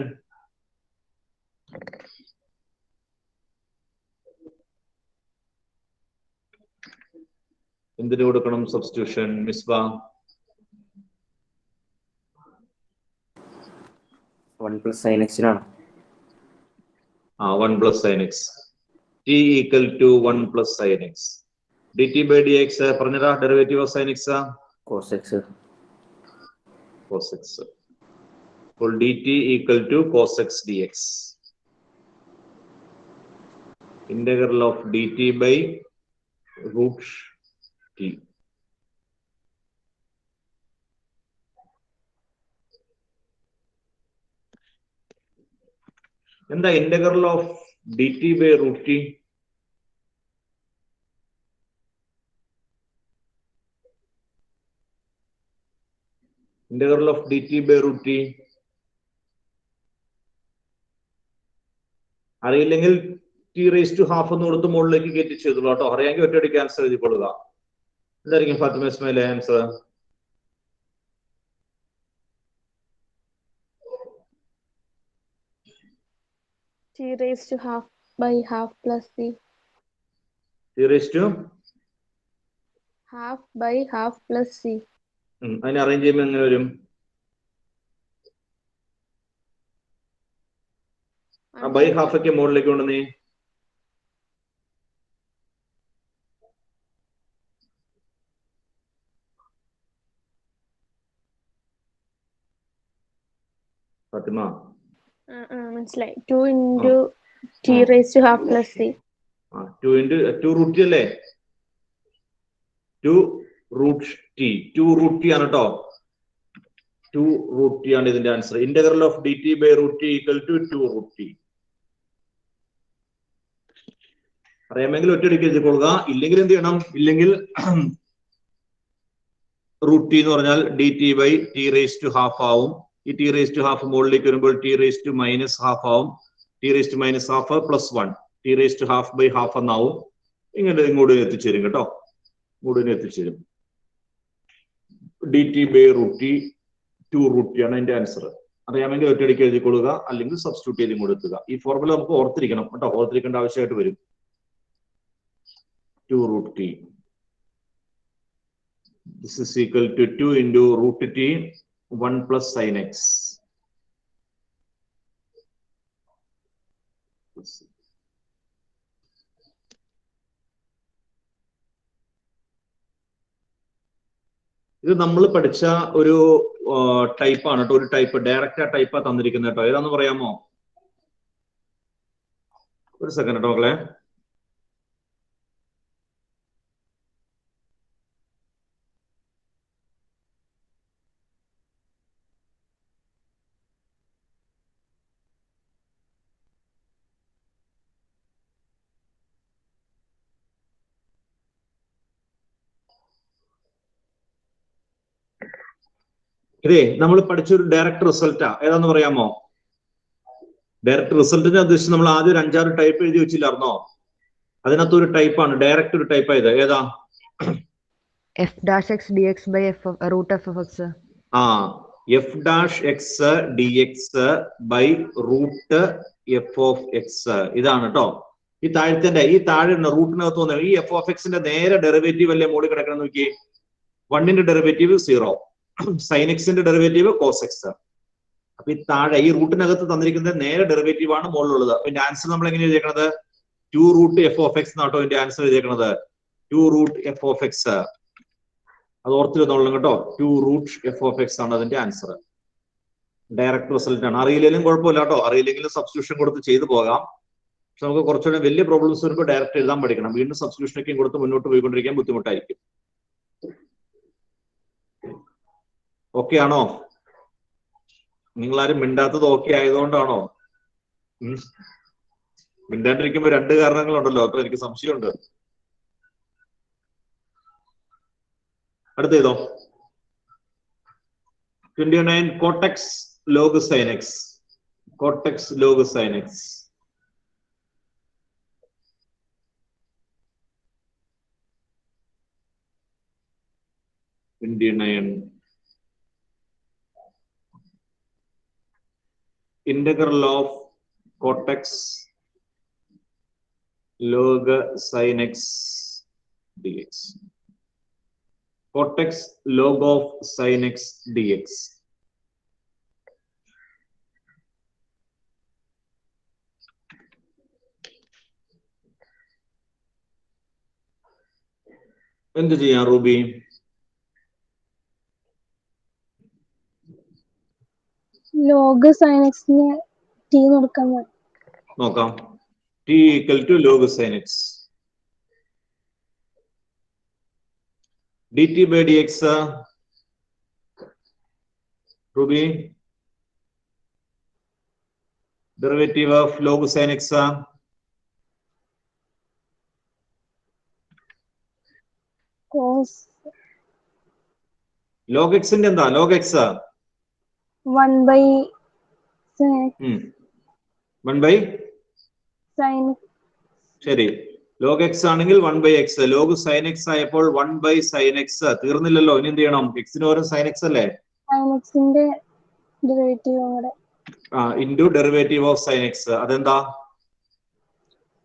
എന്തിനു കൊടുക്കണം substitution? Misbah 1 plus sin x നാണ്. 1 plus sin x. t equal to 1 plus sin x. dt by dx പറഞ്ഞതാ. Derivative of sin x cos x. cos x. അപ്പോൾ dt equal to cos x dx. Integral of dt by root t. എന്താ integral of dt by root t? Integral of dt by root t അറിയില്ലെങ്കിൽ t raised to half എന്ന് കൊടുത്ത് മുകളിലേക്ക് കയറ്റി ചെയ്തോളൂ കേട്ടോ. അറിയാമെങ്കിൽ ഒറ്റയടിക്ക് ആൻസർ എഴുതിക്കൊള്ളുക. എന്തായിരിക്കും ഫാത്തിമ ഇസ്മായിലെ answer? t raised to half by half plus c. t raised to half by half plus c. അതിനെ അറേഞ്ച് ചെയ്യുമ്പോൾ എങ്ങനെ വരും? ബൈ ഹാഫ് ഒക്കെ മുകളിലേക്ക് കൊണ്ടുവന്നേ. ഫാത്തിമ മനസ്സിലായി. 2 into t raised to half plus c. 2 into 2 root t അല്ലേ? 2 root t. 2 root t ആണ് കേട്ടോ. 2 root t ആണ് ഇതിന്റെ answer. Integral of dt by root t equal to 2 root t. അറിയാമെങ്കിൽ ഒറ്റയടിക്ക് എഴുതിക്കൊള്ളുക. ഇല്ലെങ്കിൽ എന്ത് ചെയ്യണം? ഇല്ലെങ്കിൽ റൂട്ട് ടി എന്ന് പറഞ്ഞാൽ d T by t raise to half ആവും. ഈ ടി റേസ് ടു ഹാഫ് മുകളിലേക്ക് വരുമ്പോൾ t raise to minus half ആവും. T raise to minus half plus 1 t raise to half by half എന്നാവും. ഇങ്ങനെ ഇങ്ങോട്ട് എത്തിച്ചേരും കേട്ടോ. ഇങ്ങോട്ട് എത്തിച്ചേരും. D T by root t 2 root t ആണ് അതിന്റെ ആൻസർ. അറിയാമെങ്കിൽ ഒറ്റയടിക്ക് എഴുതിക്കൊള്ളുക, അല്ലെങ്കിൽ സബ്സ്റ്റിറ്റ്യൂട്ട് ചെയ്ത് ഇങ്ങോട്ട് എത്തുക. ഈ ഫോർമുല നമുക്ക് ഓർത്തിരിക്കണം കേട്ടോ. ഓർത്തിരിക്കേണ്ട ആവശ്യമായിട്ട് വരും. 2 root t. This is equal to 2 into root t 1 plus sin x. ഇത് നമ്മൾ പഠിച്ച ഒരു ടൈപ്പാണ് കേട്ടോ. ഒരു ടൈപ്പ് ഡയറക്റ്റ് ആ ടൈപ്പാ തന്നിരിക്കുന്നത് കേട്ടോ. ഏതാന്ന് പറയാമോ? ഒരു സെക്കൻഡ് കേട്ടോ മക്കളെ. ഇതേ നമ്മൾ പഠിച്ചൊരു ഡയറക്റ്റ് റിസൾട്ടാ. ഏതാന്ന് പറയാമോ? ഡയറക്റ്റ് റിസൾട്ടിനെ ഉദ്ദേശിച്ച് നമ്മൾ ആദ്യം ഒരു 5-6 ടൈപ്പ് എഴുതി വെച്ചില്ലായിരുന്നോ? അതിനകത്ത് ഒരു ടൈപ്പാണ് ഡയറക്റ്റ് ഒരു ടൈപ്പ് ആയത്. ഏതാ? F dash x d X by root f of x. F dash x d X by root f of x. ഇതാണ് കേട്ടോ. ഈ താഴത്തിന്റെ ഈ താഴെ റൂട്ടിനകത്ത് വന്ന ഈ എഫ് ഓഫ് എക്സിന്റെ നേരെ ഡെറിവേറ്റീവ് അല്ലേ മുകളിൽ കിടക്കണം നോക്കി. 1ന്റെ ഡെറിവേറ്റീവ് 0, സൈൻ എക്സിന്റെ ഡെറിവേറ്റീവ് കോസ് എക്സ്. അപ്പൊ ഈ താഴെ ഈ റൂട്ടിനകത്ത് തന്നിരിക്കുന്ന നേരെ ഡെറിവേറ്റീവ് ആണ് മുകളിലുള്ളത്. അതിന്റെ ആൻസർ നമ്മൾ എങ്ങനെ എഴുതിയേക്കണത്? 2 റൂട്ട് എഫ് ഓഫ് എക്സ് എന്നാട്ടോ ഇതിന്റെ ആൻസർ എഴുതിയേക്കണത്. 2 റൂട്ട് എഫ് ഓഫ് എക്സ്. അത് ഓർത്തിരുന്നോളൂ കേട്ടോ. 2 റൂട്ട് എഫ് ഓഫ് എക്സ് ആണ് അതിന്റെ ആൻസർ. ഡയറക്റ്റ് റിസൾട്ട് ആണ്. അറിയില്ലെങ്കിലും കുഴപ്പമില്ല കേട്ടോ. അറിയില്ലെങ്കിലും സബ്സ്റ്റിറ്റ്യൂഷൻ കൊടുത്ത് ചെയ്തു പോകാം. പക്ഷെ നമുക്ക് കുറച്ചുകൂടെ വലിയ പ്രോബ്ലംസ് വരുമ്പോൾ ഡയറക്റ്റ് എഴുതാൻ പഠിക്കണം. വീണ്ടും സബ്സ്റ്റിറ്റ്യൂഷനൊക്കെ കൊടുത്ത് മുന്നോട്ട് പോയിക്കൊണ്ടിരിക്കാൻ ബുദ്ധിമുട്ടായിരിക്കും. ഓക്കെ ആണോ? നിങ്ങളാരും മിണ്ടാത്തത് ഓക്കെ ആയതുകൊണ്ടാണോ? മിണ്ടാണ്ടിരിക്കുമ്പോ 2 കാരണങ്ങളുണ്ടല്ലോ. അപ്പൊ എനിക്ക് സംശയമുണ്ട്. അടുത്ത ചെയ്തോ. 29 cot x log sine x. Cot x log sine x. Integral of cot x log sin x dx. Cot x log of sin x dx. എന്ത് ചെയ്യാം റൂബി? ലോഗ് സൈൻ എക്സിന് ടി കൊടുക്കാൻ നോക്കാം. T equal to log sine x. dt by dx. Ruby, derivative of log sine x. Log എക്സിന്റെ എന്താ? Log x 1/1 sin. ശരി. ലോഗ് എക്സ് ആണെങ്കിൽ 1/x. ലോഗ് സൈൻ എക്സ് ആയപ്പോൾ 1/sin x. തീർന്നില്ലല്ലോ. ഇനി എന്ത് ചെയ്യണം? എക്സിന് പകരം സൈൻ എക്സ് അല്ലേ? sin xന്റെ ഡെറിവേറ്റീവ് കൂടെ into derivative of sine x. അതെന്താ?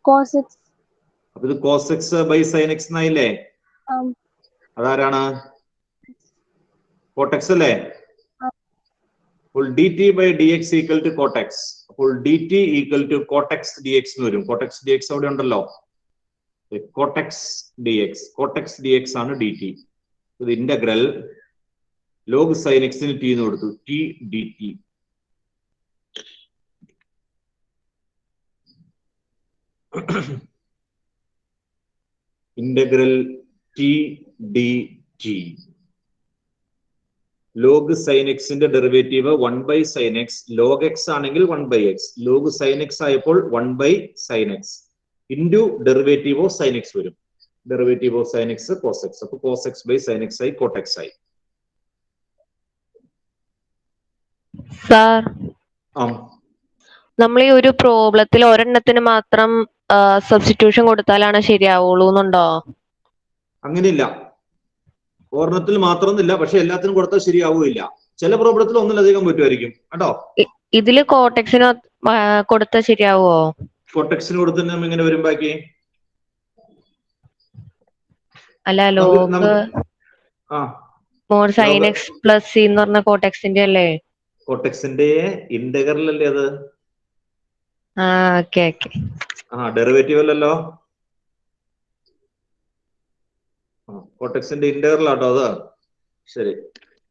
cos x. അപ്പൊ ഇത് cos x by sine x എന്നായില്ലേ? അതാരാണ്? cot x അല്ലേ? അപ്പോൾ dt by dx equal to cot x. അപ്പോൾ dt equal to cot x dx എന്ന് വരും. cot x dx അവിടെ ഉണ്ടല്ലോ. cot x dx. cot x dx ആണ് dt. ഇത് ഇന്റഗ്രൽ ലോഗ് സൈൻ എക്സിന് ടി എന്ന് കൊടുത്തു. T dt. Integral t d t. Log sine എക്സിന്റെ derivative 1/sin x. Log x ആണെങ്കിൽ 1/x. ലോഗ് സൈൻ എക്സ് ആയപ്പോൾ 1/sin x into derivative of sine x വരും. Derivative of sine x cos x. അപ്പൊ cos x by sine x ആയി കോട്ട് എക്സ് ആയി. സാർ, നമ്മൾ ഈ ഒരു പ്രോബ്ലത്തിൽ ഒരെണ്ണത്തിന് മാത്രം സബ്സ്റ്റിറ്റ്യൂഷൻ കൊടുത്താലാണ് ശരിയാവുള്ളൂ എന്നുണ്ടോ? അങ്ങനെയില്ല, ഒരെണ്ണത്തിൽ മാത്രമൊന്നുമില്ല, പക്ഷെ എല്ലാത്തിനും കൊടുത്താൽ ശരിയാവുകയില്ല. ചില പ്രോബ്ലത്തിൽ ഒന്നിലധികം പറ്റുമായിരിക്കും കേട്ടോ. ഇതില് കോട്ടെക്സിന് കൊടുത്താൽ ശരിയാവോ? കോട്ടെക്സിന് കൊടുത്തിട്ട് നമ്മൾ ഇങ്ങനെ വരും ബാക്കി. അല്ല, log mode sign x plus C എന്ന് പറഞ്ഞ കോട്ടെക്സിന്റെ അല്ലേ? കോട്ടെക്സിന്റെ ഇന്റഗ്രൽ അല്ലേ അത്? Okay okay. ഡെറിവേറ്റീവ് അല്ലല്ലോ. കോട്ടെക്സിന്റെ ഇന്റഗ്രൽ ആട്ടോ അത്. ശരി,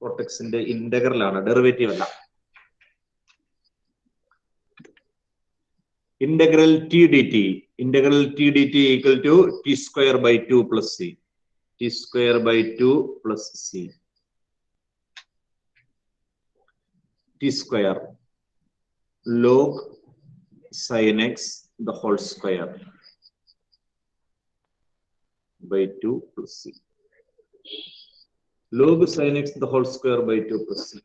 കോട്ടെക്സിന്റെ ഇന്റഗ്രൽ ആണ്, ഡെറിവേറ്റീവ് അല്ല. Integral t d t. Integral t d T equal to t square by 2 plus c. T square by 2 plus c. T square log sin x the whole square by 2 plus c. Log sin x the whole square by 2 plus c.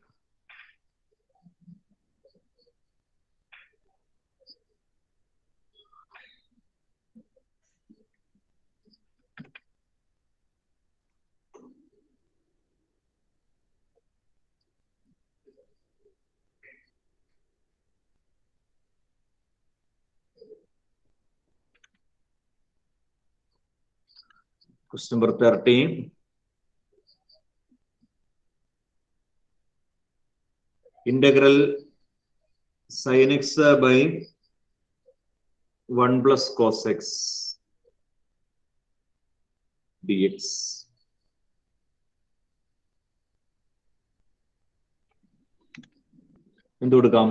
Question number 13. Integral sin x by 1 plus cos x dx. എന്ത് കൊടുക്കാം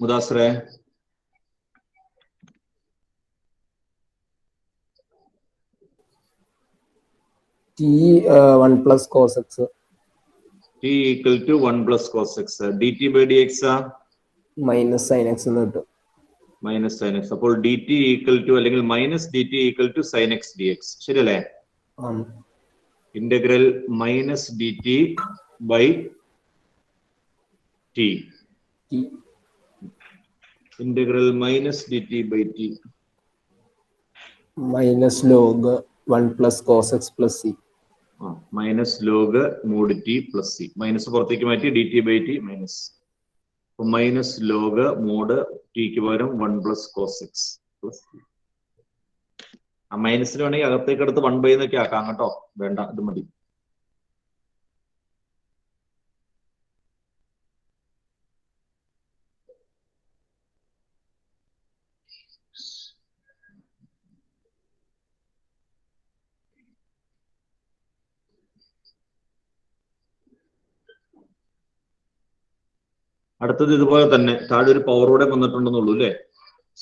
മുദാസിറെ? T 1 plus cos x. T equal to 1 plus cos x. dt by dx minus sin x എന്ന് കിട്ടും. Minus sine x. അപ്പോൾ dt ഈക്വൽ ടു അല്ലെങ്കിൽ minus dt equal to sine x d x. ശരിയല്ലേ? Integral minus dt by t. Integral minus dt by t. Minus log 1 plus cos x plus c. Minus log mod t plus c. Minus പുറത്തേക്ക് മാറ്റി d T by t minus. Minus log mod ടിക്ക് പകരം 1 plus cos x plus c. ആ മൈനസിന് വേണമെങ്കിൽ അകത്തേക്ക് എടുത്ത് 1 എന്നൊക്കെ ആക്കാം കേട്ടോ. വേണ്ട, ഇത് മതി. അടുത്തത് ഇതുപോലെ തന്നെ താഴെ ഒരു പവറോടെ വന്നിട്ടുണ്ടെന്നുള്ളൂ അല്ലേ?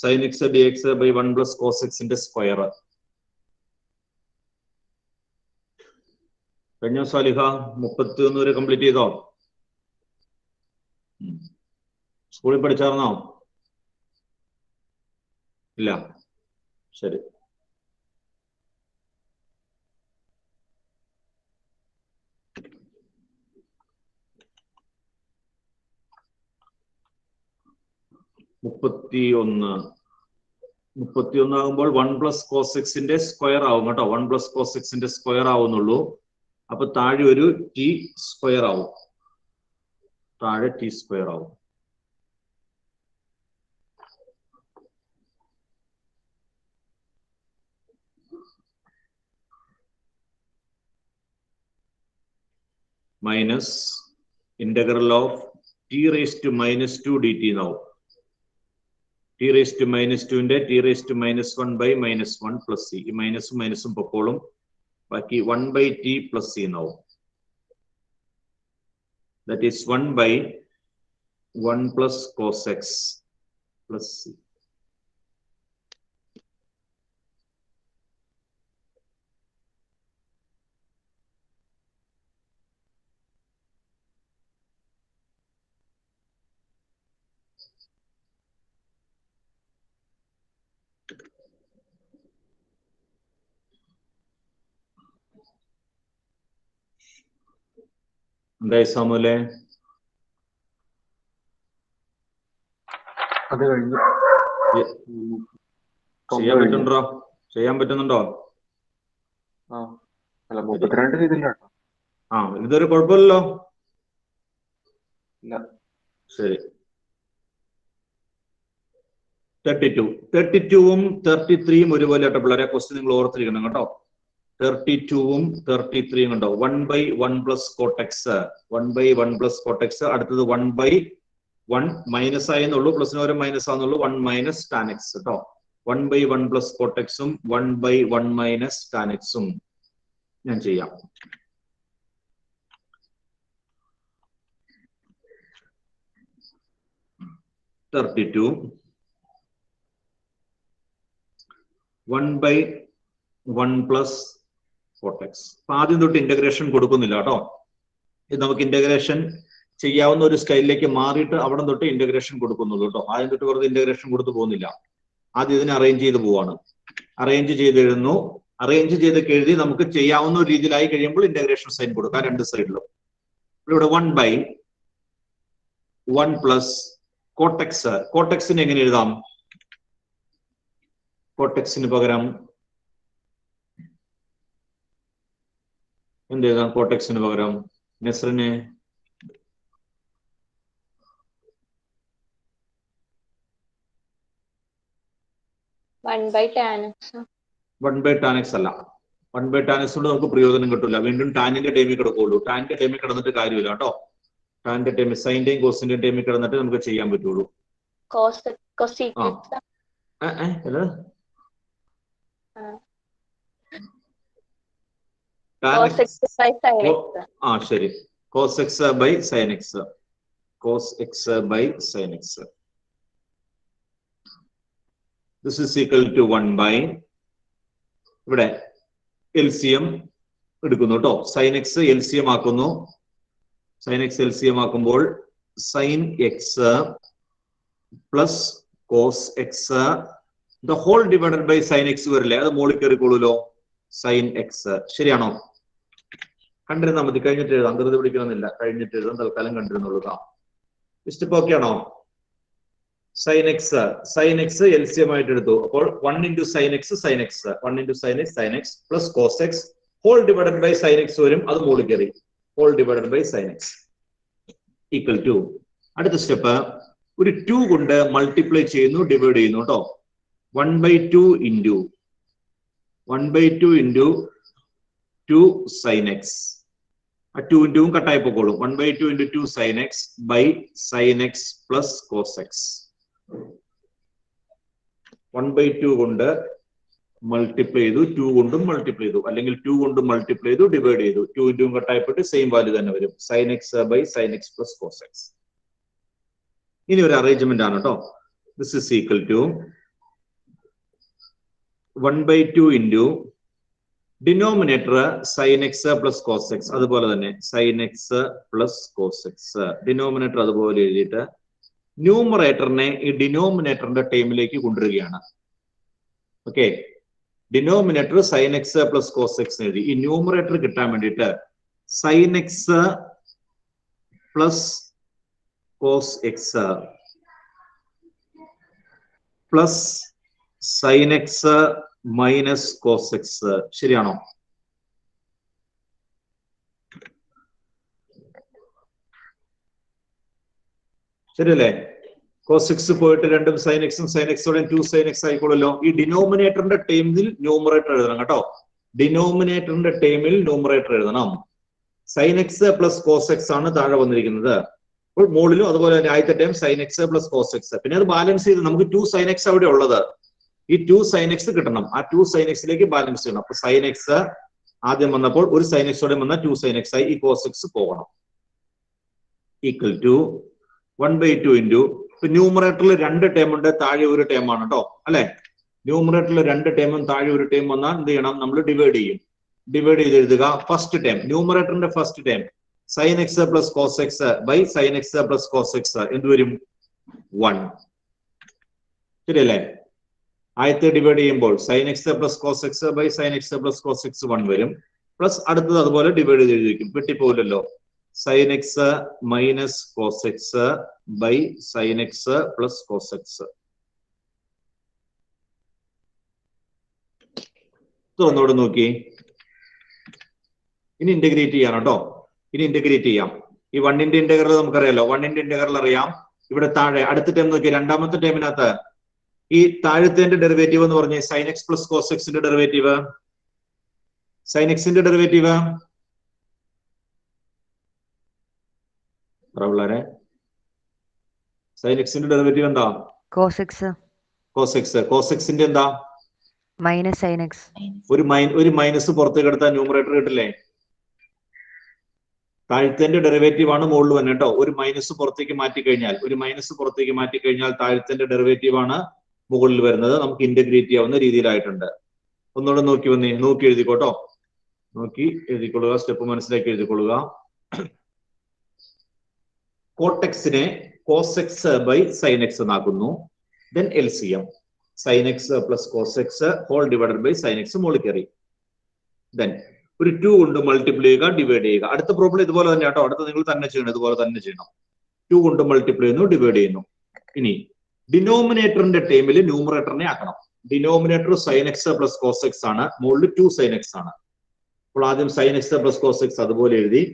Sine x d X by 1 plus cos എക്സിന്റെ സ്ക്വയർ. കഴിഞ്ഞ സാലിഹ 31 വരെ കംപ്ലീറ്റ് ചെയ്തോ? സ്കൂളിൽ പഠിച്ചാർന്നോ? ഇല്ല. ശരി. മുപ്പത്തിയൊന്ന് ആകുമ്പോൾ 1 പ്ലസ് കോസ് എക്സിന്റെ സ്ക്വയർ ആവും കേട്ടോ. 1 പ്ലസ് കോസ് എക്സിന്റെ സ്ക്വയർ ആവുന്നുള്ളൂ. അപ്പൊ താഴെ ഒരു ടി സ്ക്വയർ ആവും. താഴെ ടി സ്ക്വയർ ആവും. Minus integral of t raise to minus 2 d t എന്നാവും. ടി റേസ് ടു മൈനസ് 2ന്റെ t raise to minus 1 by minus 1 plus c. ഈ മൈനസും മൈനസും പൊക്കോളും. ബാക്കി 1 ബൈ ടി പ്ലസ് സി എന്നാവും. That is 1 by 1 plus cos x plus c. എന്തായി സാമുലെ? അത് കഴിഞ്ഞു. ചെയ്യാൻ പറ്റുന്നുണ്ടോ? അല്ല 32 ചെയ്തില്ല കേട്ടോ. ഇതൊരു കുഴപ്പമില്ലല്ലോ. ഇല്ല. ശരി. 32ഉം 33ഉം ഒരുപോലെ ആയിട്ട് പിള്ളേരെ ക്വസ്റ്റ്യൻ നിങ്ങൾ ഓർത്തിരിക്കണം കേട്ടോ. 32ഉം 33ഉം കണ്ടോ. 1/1 പ്ലസ് കോട്ടെക്സ്, 1/1 പ്ലസ് കോട്ടെക്സ്. അടുത്തത് 1/1 മൈനസ് ആയെന്നുള്ളൂ, പ്ലസിന് പകരം മൈനസ് ആണെന്നുള്ളൂ. 1 മൈനസ് ടാൻ എക്സ് കേട്ടോ. 1/1 പ്ലസ് കോട്ടെക്സും 1/1 മൈനസ് ടാൻ എക്സും ഞാൻ ചെയ്യാം. (32) 1/1 പ്ലസ് കോട്ടെക്സ്. ആദ്യം തൊട്ട് ഇന്റഗ്രേഷൻ കൊടുക്കുന്നില്ല കേട്ടോ. ഇത് നമുക്ക് ഇന്റഗ്രേഷൻ ചെയ്യാവുന്ന ഒരു സ്റ്റൈലിലേക്ക് മാറിയിട്ട് അവിടെ തൊട്ട് ഇന്റഗ്രേഷൻ കൊടുക്കുന്നുള്ളൂ കേട്ടോ. ആദ്യം തൊട്ട് വെറുതെ ഇന്റഗ്രേഷൻ കൊടുത്തു പോകുന്നില്ല. ആദ്യം ഇതിനെ അറേഞ്ച് ചെയ്ത് പോവാണ്. അറേഞ്ച് ചെയ്ത് എഴുതുന്നു. അറേഞ്ച് ചെയ്തൊക്കെ എഴുതി നമുക്ക് ചെയ്യാവുന്ന ഒരു രീതിയിലായി കഴിയുമ്പോൾ ഇന്റഗ്രേഷൻ സൈൻ കൊടുക്കാം രണ്ട് സൈഡിലും. ഇവിടെ 1/1 പ്ലസ് കോട്ടെക്സ്. കോട്ടെക്സിന് എങ്ങനെ എഴുതാം? കോട്ടെക്സിന് പകരം എന്ത് എഴുതാം? കോട്ടെക്സിന് പകരം നെസ്റിനെ 1/tan x. 1/tan x അല്ല. 1/tan x കൊണ്ട് നമുക്ക് പ്രയോജനം കിട്ടില്ല. വീണ്ടും ടാനിന്റെ ടൈമിൽ കിടക്കുള്ളൂ. ടാനിന്റെ ടൈമിൽ കിടന്നിട്ട് കാര്യമില്ല കേട്ടോ. ടാനിന്റെ ടൈമിൽ സൈന്റെയും കോസിന്റെയും ടൈമിൽ കിടന്നിട്ട് നമുക്ക് ചെയ്യാൻ പറ്റുള്ളൂ. ശരി. cos x by sin x. cos x by sin x. This is equal to 1/, ഇവിടെ LCM എടുക്കുന്നു കേട്ടോ. sin x LCM ആക്കുന്നു. sin x LCM ആക്കുമ്പോൾ sin x plus cos x the whole divided by sin x വരില്ലേ? അത് മുകളിൽ കയറിക്കോളൂല്ലോ. sin x ശരിയാണോ? കണ്ടിരുന്നാൽ മതി. കഴിഞ്ഞിട്ട് എഴുതാം. ധൃതി പിടിക്കണമെന്നില്ല. കഴിഞ്ഞിട്ട് എഴുതാം. തൽക്കാലം കണ്ടിരുന്നുള്ളൂ. ഇഷ്ടം ഓക്കെ ആണോ? sin x LCM ആയിട്ട് എടുത്തു. അപ്പോൾ 1 into sin x sin x 1 into sin x sin x plus cos x whole divided by sin x വരും. അത് മുകളിൽ കയറി. whole divided by sin x equal to അടുത്ത സ്റ്റെപ്പ് ഒരു 2 കൊണ്ട് മൾട്ടിപ്ലൈ ചെയ്യുന്നു, ഡിവൈഡ് ചെയ്യുന്നു കേട്ടോ. 1/2 into 2 sin x. ആ 2 ും കട്ടായി പോക്കോളും. 1/2 into 2 sin x by sin x plus cos x. 1/2 കൊണ്ട് മൾട്ടിപ്ലൈ ചെയ്തു, 2 കൊണ്ടും മൾട്ടിപ്ലൈ ചെയ്തു, അല്ലെങ്കിൽ 2 കൊണ്ടും മൾട്ടിപ്ലൈ ചെയ്തു, ഡിവൈഡ് ചെയ്തു. 2 ും കട്ടായപ്പെട്ട് സെയിം വാല്യൂ തന്നെ വരും. sin x by sin x plus cos x. ഇനി ഒരു അറേഞ്ച്മെന്റ് ആണ് കേട്ടോ. This is equal to 1/2 into denominator sin x plus cos x. അതുപോലെ തന്നെ sin x plus cos x. Denominator അതുപോലെ എഴുതിയിട്ട് ന്യൂമറേറ്ററിനെ ഈ ഡിനോമിനേറ്ററിന്റെ ടൈമിലേക്ക് കൊണ്ടുവരികയാണ്. Okay. Denominator sin x plus cos x എഴുതി. ഈ ന്യൂമറേറ്റർ കിട്ടാൻ വേണ്ടിയിട്ട് sin x plus cos x plus sin x minus cos x. ശരിയാണോ? ശരിയല്ലേ? cos x പോയിട്ട് രണ്ടും sin x ഉം sin x ഓടെ 2 sin x ആയിക്കോളല്ലോ. ഈ ഡിനോമിനേറ്ററിന്റെ ടൈമിൽ ന്യൂമറേറ്റർ എഴുതണം കേട്ടോ. ഡിനോമിനേറ്ററിന്റെ ടൈമിൽ ന്യൂമറേറ്റർ എഴുതണം. sin x plus cos x ആണ് താഴെ വന്നിരിക്കുന്നത്. അപ്പോൾ മുകളിലും അതുപോലെ തന്നെ ആദ്യത്തെ time sin x plus cos x. പിന്നെ അത് ബാലൻസ് ചെയ്ത് നമുക്ക് 2 sin x അവിടെ ഉള്ളത്. ഈ 2 sin x കിട്ടണം. ആ 2 sin x ലേക്ക് ബാലൻസ് ചെയ്യണം. അപ്പൊ sin x ആദ്യം വന്നപ്പോൾ ഒരു sin x ഓടെ വന്ന 2 sin x ആയി. ഈ cos x പോകണം. ഈക്വൽ ടു 1/2 into ന്യൂമറേറ്ററിൽ 2 ടേം ഉണ്ട്, താഴെ ഒരു ടേം ആണ് കേട്ടോ. അല്ലെ? ന്യൂമറേറ്ററിൽ 2 ടേമും താഴെ ഒരു ടേം വന്നാൽ എന്ത് ചെയ്യണം? നമ്മൾ ഡിവൈഡ് ചെയ്യും. ഡിവൈഡ് ചെയ്ത് എഴുതുക. ഫസ്റ്റ് ടേം ന്യൂമറേറ്ററിന്റെ first term sin x plus cos x by sin x plus cos x എന്ത് വരും? 1. ശരിയല്ലേ? ആദ്യത്തെ ഡിവൈഡ് ചെയ്യുമ്പോൾ sin x plus cos x by sin x plus cos x 1 വരും. പ്ലസ് അടുത്തത് അതുപോലെ ഡിവൈഡ് ചെയ്ത് എഴുതിയിരിക്കും. വെട്ടിപ്പോകില്ലല്ലോ. sin x minus cos x by sin x plus cos x. തുറന്നോട് നോക്കി. ഇനി ഇന്റഗ്രേറ്റ് ചെയ്യാം കേട്ടോ. ഇനി ഇന്റഗ്രേറ്റ് ചെയ്യാം. ഈ 1ന്റെ ഇന്റഗ്രൽ നമുക്കറിയാലോ. 1ന്റെ ഇന്റഗ്രൽ അറിയാം. ഇവിടെ താഴെ അടുത്ത ടേം നോക്കി. രണ്ടാമത്തെ ടേമിനകത്ത് ഈ താഴത്തെ ഡെറിവേറ്റീവ് എന്ന് പറഞ്ഞ sin x plus cos x ന്റെ ഡെറിവേറ്റീവ്, sin x ന്റെ ഡെറിവേറ്റീവ് പിള്ളേരെ, sin x ന്റെ ഡെറിവേറ്റീവ് എന്താ? cos x cos x. cos x ന്റെ എന്താ? minus sin x. ഒരു മൈനസ് പുറത്തേക്ക് എടുത്താൽ ന്യൂമറേറ്റർ കിട്ടില്ലേ? താഴത്തെ ഡെറിവേറ്റീവ് ആണ് മുകളിൽ വന്നെ കേട്ടോ. ഒരു മൈനസ് പുറത്തേക്ക് മാറ്റി കഴിഞ്ഞാൽ താഴത്തെ ഡെറിവേറ്റീവ് ആണ് മുകളിൽ വരുന്നത്. നമുക്ക് ഇന്റഗ്രേറ്റ് ചെയ്യാവുന്ന രീതിയിലായിട്ടുണ്ട്. ഒന്നുകൂടെ നോക്കി വന്നേ, നോക്കി എഴുതിക്കോട്ടോ. നോക്കി എഴുതിക്കൊള്ളുക, സ്റ്റെപ്പ് മനസ്സിലാക്കി എഴുതിക്കൊള്ളുക. കോട്ടെക്സിനെ cos x by sin x എന്നാക്കുന്നു. Then LCM sin x plus cos x whole divided by sin x മുകളിൽ കയറി. ദെൻ ഒരു 2 കൊണ്ട് മൾട്ടിപ്ലൈ ചെയ്യുക, ഡിവൈഡ് ചെയ്യുക. അടുത്ത പ്രോബ്ലം ഇതുപോലെ തന്നെ കേട്ടോ. അടുത്ത നിങ്ങൾ തന്നെ ചെയ്യണം, ഇതുപോലെ തന്നെ ചെയ്യണം. 2 കൊണ്ട് മൾട്ടിപ്ലൈ ചെയ്യുന്നു, ഡിവൈഡ് ചെയ്യുന്നു. ഇനി ഡിനോമിനേറ്ററിന്റെ ടൈമിൽ ന്യൂമറേറ്ററിനെ ആക്കണം. Denominator sin x plus cos x ആണ്, മുകളിൽ 2 sin x ആണ്. അപ്പോൾ ആദ്യം sin x plus cos x അതുപോലെ എഴുതി,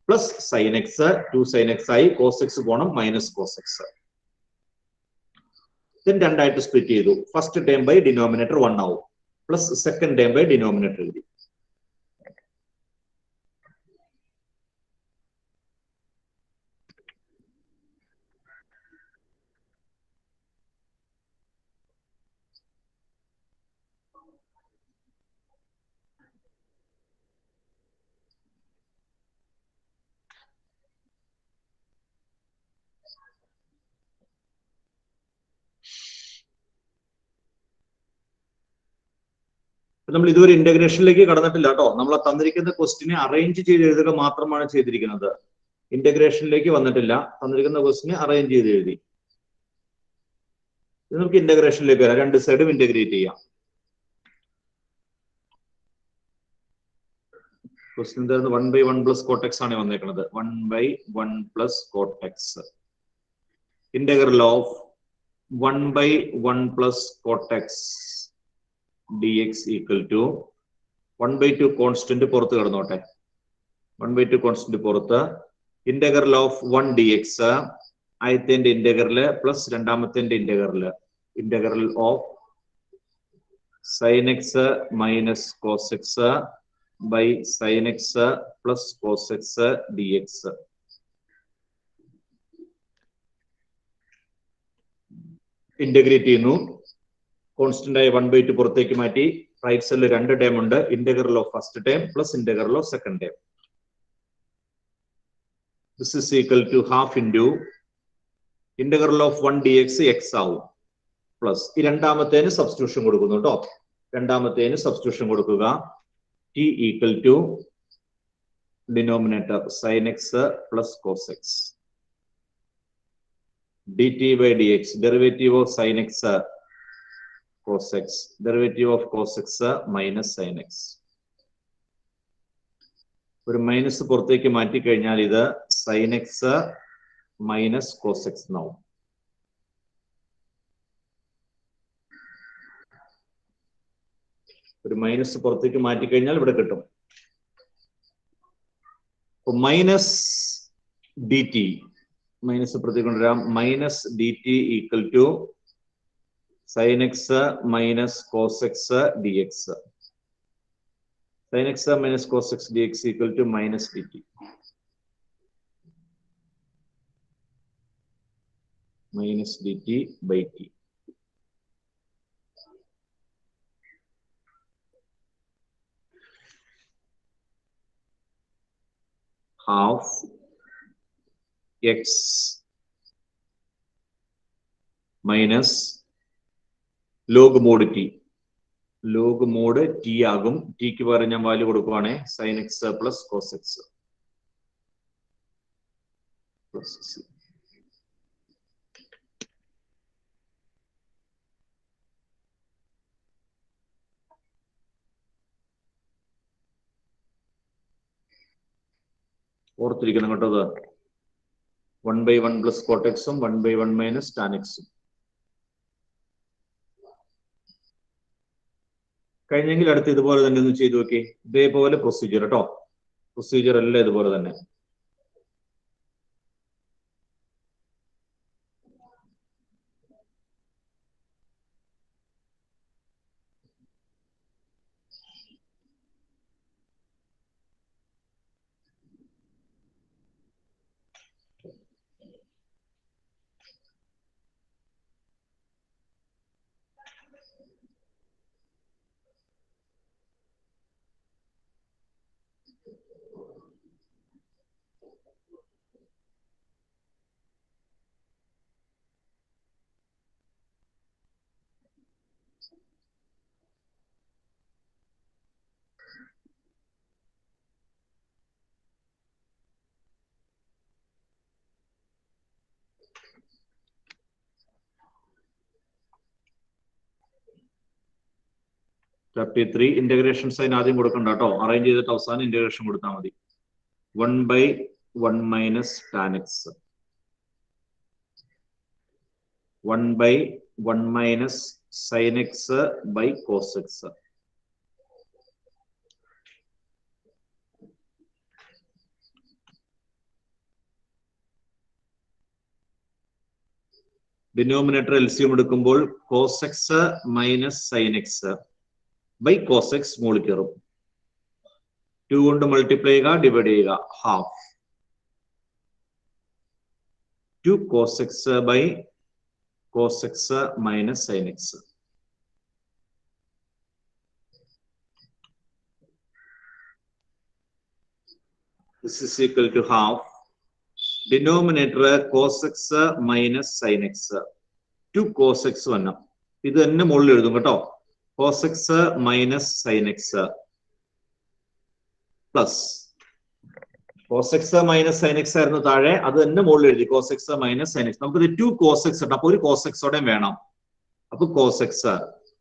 plus sin x 2 sin x ആയി, cos x പോണം മൈനസ് cos x. ദെൻ രണ്ടായിട്ട് സ്പ്ലിറ്റ് ചെയ്തു. ഫസ്റ്റ് ടേം ബൈ ഡിനോമിനേറ്റർ 1 ആവും, plus second term by denominator എഴുതി. നമ്മൾ ഇതുവരെ ഇന്റഗ്രേഷനിലേക്ക് കടന്നിട്ടില്ല കേട്ടോ. നമ്മൾ തന്നിരിക്കുന്ന ക്വസ്റ്റിനെ അറേഞ്ച് ചെയ്ത് എഴുതുക മാത്രമാണ് ചെയ്തിരിക്കുന്നത്. ഇന്റഗ്രേഷനിലേക്ക് വന്നിട്ടില്ല. തന്നിരിക്കുന്ന ക്വസ്റ്റിനെ അറേഞ്ച് ചെയ്ത് എഴുതി. നമുക്ക് ഇന്റഗ്രേഷനിലേക്ക് വരാം. രണ്ട് സൈഡും ഇന്റഗ്രേറ്റ് ചെയ്യാം. ക്വസ്റ്റ്യൻ എന്തായിരുന്നു? 1/1 plus cot x ആണ് വന്നേക്കുന്നത്. 1/1 plus cot x. Integral of 1/1 plus cot x dx equal to 1/2 constant പുറത്ത് കിടന്നോട്ടെ. 1/2 കോൺസ്റ്റന്റ് പുറത്ത്. ഇന്റഗ്രൽ ഓഫ് 1 dx ആദ്യത്തെ ഇന്റഗ്രല് പ്ലസ് രണ്ടാമത്തെ integral. Integral of sin x minus cos x by sin x plus cos x dx. Integrate ചെയ്യുന്നു. കോൺസ്റ്റന്റ് ആയ 1/2 പുറത്തേക്ക് മാറ്റി. റൈറ്റ് സൈഡിൽ രണ്ട് ടേം ഉണ്ട്. Integral of first term plus integral of second term. This is equal to half into integral of 1 dx x ആവും, പ്ലസ് ഈ രണ്ടാമത്തേന് സബ്സ്റ്റിറ്റ്യൂഷൻ കൊടുക്കുന്നു കേട്ടോ. രണ്ടാമത്തേന് സബ്സ്റ്റിറ്റ്യൂഷൻ കൊടുക്കുക. t equal to denominator sin x plus cos x dt by dx, derivative of sin x cos x, derivative of cos x minus sin x. ഒരു മൈനസ് പുറത്തേക്ക് മാറ്റി കഴിഞ്ഞാൽ ഇത് sin x minus cos x എന്നാവും. ഒരു മൈനസ് പുറത്തേക്ക് മാറ്റി കഴിഞ്ഞാൽ ഇവിടെ കിട്ടും. മൈനസ് ഡി ടി, മൈനസ് പുറത്തേക്ക് കൊണ്ടുവരാം. Minus D T equal to sin x minus cos x dx. sin x minus cos x dx equal to minus dt. Minus dt by t. Half x minus log mod t. log mod t ആകും. ടിക്ക് പകരം ഞാൻ value കൊടുക്കുവാണേ. sin x plus cos x plus c. ഓർത്തിരിക്കണം കേട്ടോ. അത് 1/1 പ്ലസ് കോട്ടെക്സും 1/1 മൈനസ് ടാൻ എക്സും. കഴിഞ്ഞെങ്കിൽ അടുത്ത് ഇതുപോലെ തന്നെ ഒന്ന് ചെയ്തു നോക്കി. ഇതേപോലെ പ്രൊസീജിയർ കേട്ടോ. പ്രൊസീജിയർ എല്ലാം ഇതുപോലെ തന്നെ. ചാപ്റ്റർ 3 ഇന്റഗ്രേഷൻ സൈൻ ആദ്യം കൊടുക്കണ്ട കേട്ടോ. അറേഞ്ച് ചെയ്തിട്ട് അവസാനം ഇന്റഗ്രേഷൻ കൊടുത്താൽ മതി. 1/1 minus tan x, 1/1 minus sine x by cos x. Denominator LCM എടുക്കുമ്പോൾ cos x minus sine x by cos x മുകളിൽ കയറും. 2 കൊണ്ട് മൾട്ടിപ്ലൈ ചെയ്യുക, ഡിവൈഡ് ചെയ്യുക, half 2 cos x by cos x minus sine x. This is equal to half. Denominator cos x minus sine x, 2 cos x വന്നു. ഇത് തന്നെ മുകളിൽ എഴുതും കേട്ടോ. Cos x minus sine x plus cos x minus sine x ആയിരുന്നു താഴെ, അത് തന്നെ മുകളിൽ എഴുതി cos x minus sine x. നമുക്കിത് 2 കോസ് എക്സ് ഉണ്ട്, അപ്പൊ ഒരു കോസ് എക്സോടെ വേണം. അപ്പൊ കോസ് എക്സ്,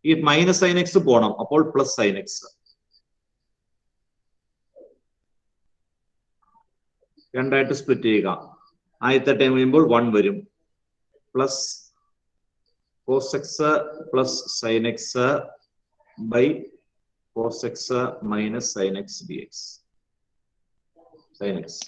ഈ മൈനസ് സൈൻ എക്സ് പോണം, അപ്പോൾ പ്ലസ് സൈൻ എക്സ്. രണ്ടായിട്ട് സ്പ്ലിറ്റ് ചെയ്യുക. ആദ്യത്തെ ടൈം കഴിയുമ്പോൾ 1 വരും, plus cos x plus sine x by cos x minus sine x d x. Sine x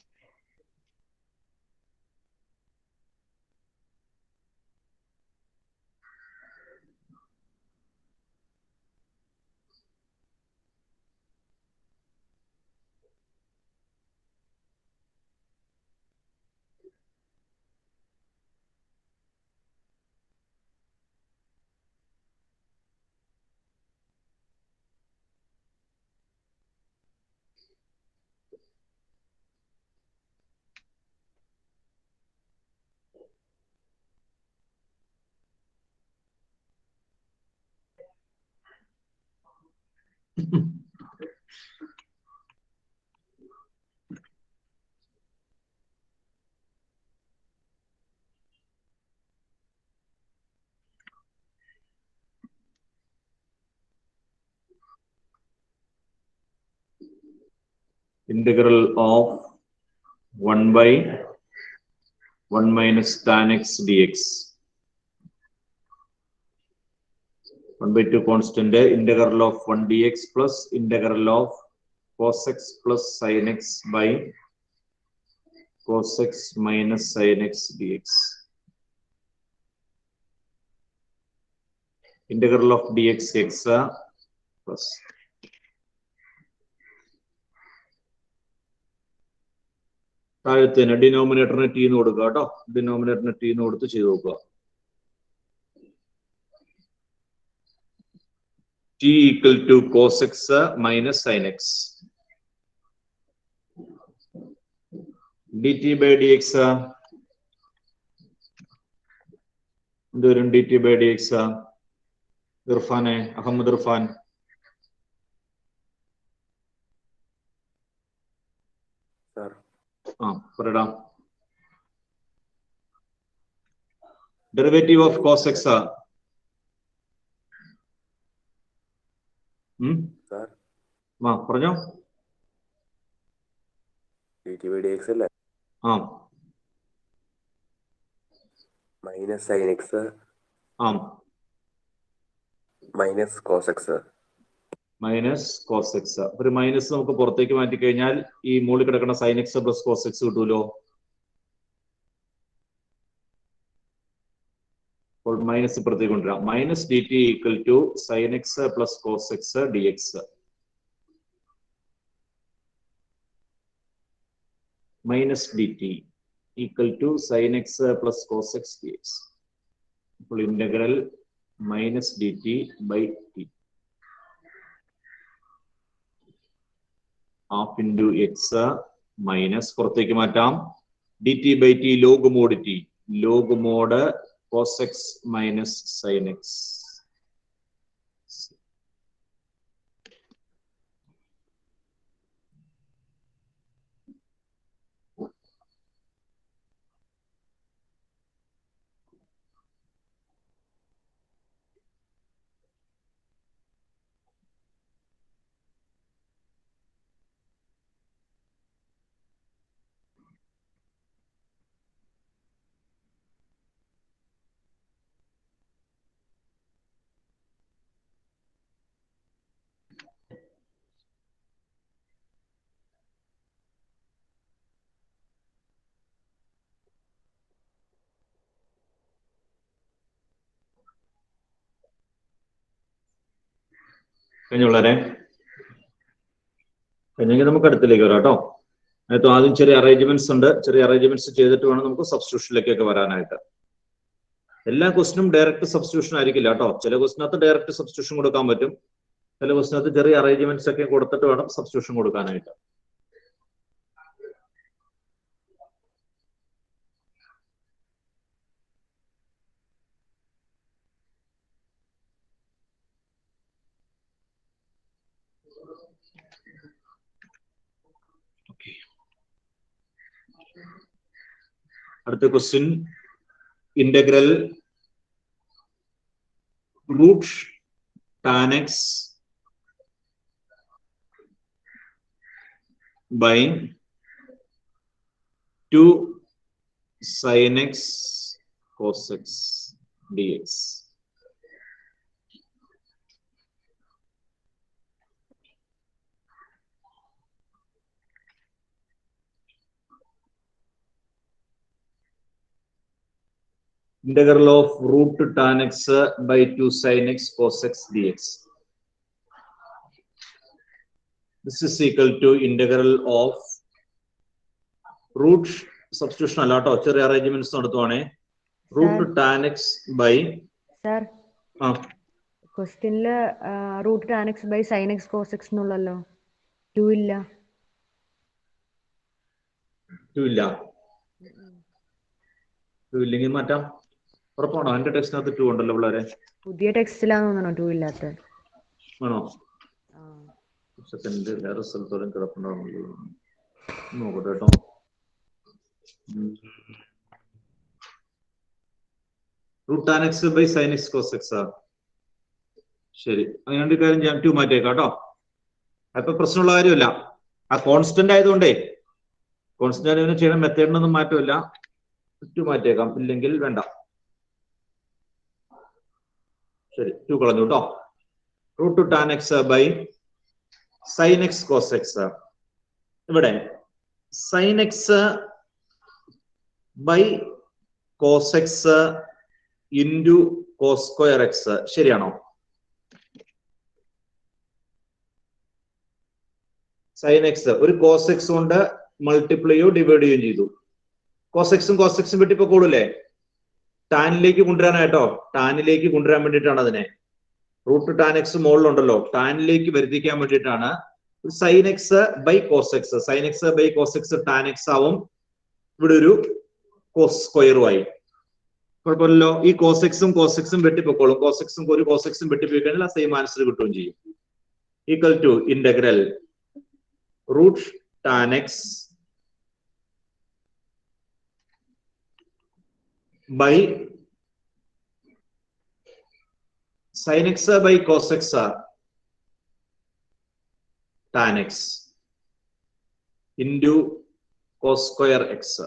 integral of 1/1 minus tan x dx. 1/2 constant, integral of 1 dx plus integral of cos x plus sin x by cos x minus sin x dx. Integral of dx x plus താഴത്തിന് ഡിനോമിനേറ്ററിന് ടി എന്ന് കൊടുക്കുക കേട്ടോ. ഡിനോമിനേറ്ററിന് ടി എന്ന് കൊടുത്ത് ചെയ്ത് നോക്കുക. T equal to cos x minus sine x. D T by d x എന്തോരും d T by d x. ഇർഫാനെ, അഹമ്മദ് ഇർഫാൻ. പറയടാ. Derivative of cos x. പറഞ്ഞോ. dx അല്ലേ? ആ മൈനസ് സൈൻ എക്സ് ആ minus cos x. Minus cos x. ഒരു മൈനസ് നമുക്ക് പുറത്തേക്ക് മാറ്റി കഴിഞ്ഞാൽ ഈ മുകളിൽ കിടക്കുന്ന sine x plus cos X കിട്ടൂലോ. അപ്പോൾ മൈനസ് ഇപ്പുറത്തേക്ക് കൊണ്ടുവരാം. Minus D T equal to sine x plus cos x d x. Minus D T equal to sine x plus cos x d x. അപ്പോൾ integral minus D T by t half into x minus പുറത്തേക്ക് മാറ്റാം d T by t log mod t, log mod cos x minus sine x. കഴിഞ്ഞുള്ളവരെ കഴിഞ്ഞെങ്കിൽ നമുക്ക് അടുത്തിലേക്ക് വരാം കേട്ടോ. അതിനകത്ത് ആദ്യം ചെറിയ അറേഞ്ച്മെന്റ്സ് ഉണ്ട്. ചെറിയ അറേഞ്ച്മെന്റ്സ് ചെയ്തിട്ട് വേണം നമുക്ക് സബ്സ്റ്റിറ്റ്യൂഷനിലേക്കൊക്കെ വരാനായിട്ട്. എല്ലാ ക്വസ്റ്റിനും ഡയറക്റ്റ് സബ്സ്റ്റിറ്റ്യൂഷൻ ആയിരിക്കില്ല കേട്ടോ. ചില ക്വസ്റ്റിനകത്ത് ഡയറക്റ്റ് സബ്സ്റ്റിറ്റ്യൂഷൻ കൊടുക്കാൻ പറ്റും. ചില ക്വസ്റ്റിനകത്ത് ചെറിയ അറേഞ്ച്മെന്റ്സ് ഒക്കെ കൊടുത്തിട്ട് വേണം സബ്സ്റ്റിറ്റ്യൂഷൻ കൊടുക്കാനായിട്ട്. അടുത്ത question integral root tan x by 2 sin x cos x dx. Integral of root tan x by 2 sin x cos x dx. This is equal to integral of root substitution അല്ലാട്ടോ, ചെറിയ അറേഞ്ച്മെന്റ്സ് നടത്തുവാണേ. Root tan x by sir ക്വസ്റ്റ്യനില് root tan x by sine x cos x എന്നുള്ളല്ലോ. 2 ഇല്ല. 2 ഇല്ല. 2 ഇല്ലെങ്കിൽ മാറ്റാം. ഉറപ്പാണോ? എന്റെ ടെക്സ്റ്റിനകത്ത് 2 ഉണ്ടല്ലോ പിള്ളേരെ. പുതിയ ടെക്സ്റ്റിലാന്ന് തോന്നണോ 2 ഇല്ലാത്ത? ആണോ? സെക്കൻഡ് വേറെ സ്ഥലത്തോളം കിടപ്പുണ്ടാവുള്ളൂ. നോക്കട്ടെ കേട്ടോ. Root tan x by sine x cos x. ശരി, അങ്ങനെ കാര്യം ഞാൻ 2 മാറ്റിയേക്കാം കേട്ടോ. അപ്പൊ പ്രശ്നമുള്ള കാര്യമല്ല. ആ കോൺസ്റ്റന്റ് ആയതുകൊണ്ടേ കോൺസ്റ്റന്റ് ചെയ്യണം. മെത്തേഡിനൊന്നും മാറ്റമില്ല. 2 മാറ്റിയേക്കാം, ഇല്ലെങ്കിൽ വേണ്ട. ശരി, 2 കളഞ്ഞു കേട്ടോ. Root tan x by sine x cos x. ഇവിടെ sine x by cos x into cos square x. ശരിയാണോ? സൈൻ എക്സ് ഒരു കോസ് എക്സ് കൊണ്ട് മൾട്ടിപ്ലൈയോ ഡിവൈഡ് ചെയ്യുകയും ചെയ്തു. കോസ് എക്സും വെട്ടിപ്പോ കൂടൂലേ? ടാനിലേക്ക് കൊണ്ടുവരാനായിട്ടോ, ടാനിലേക്ക് കൊണ്ടുവരാൻ വേണ്ടിയിട്ടാണ് അതിനെ. റൂട്ട് ടാൻ എക്സ് മുകളിലുണ്ടല്ലോ, ടാനിലേക്ക് വരുത്തിക്കാൻ വേണ്ടിയിട്ടാണ്. Sine x by cos x. Sine x by cos x tan x ആവും. ഇവിടെ ഒരു കോസ് സ്ക്വയറും ആയി. കുഴപ്പമില്ലല്ലോ. ഈ കോസ് എക്സും വെട്ടിപ്പോക്കോളും. ഒരു കോസ് എക്സും വെട്ടിപ്പോയി കഴിഞ്ഞാൽ ആ സെയിം ആൻസർ കിട്ടുകയും ചെയ്യും. Equal to integral root tan x by sin x by cos x tan x into cos square x.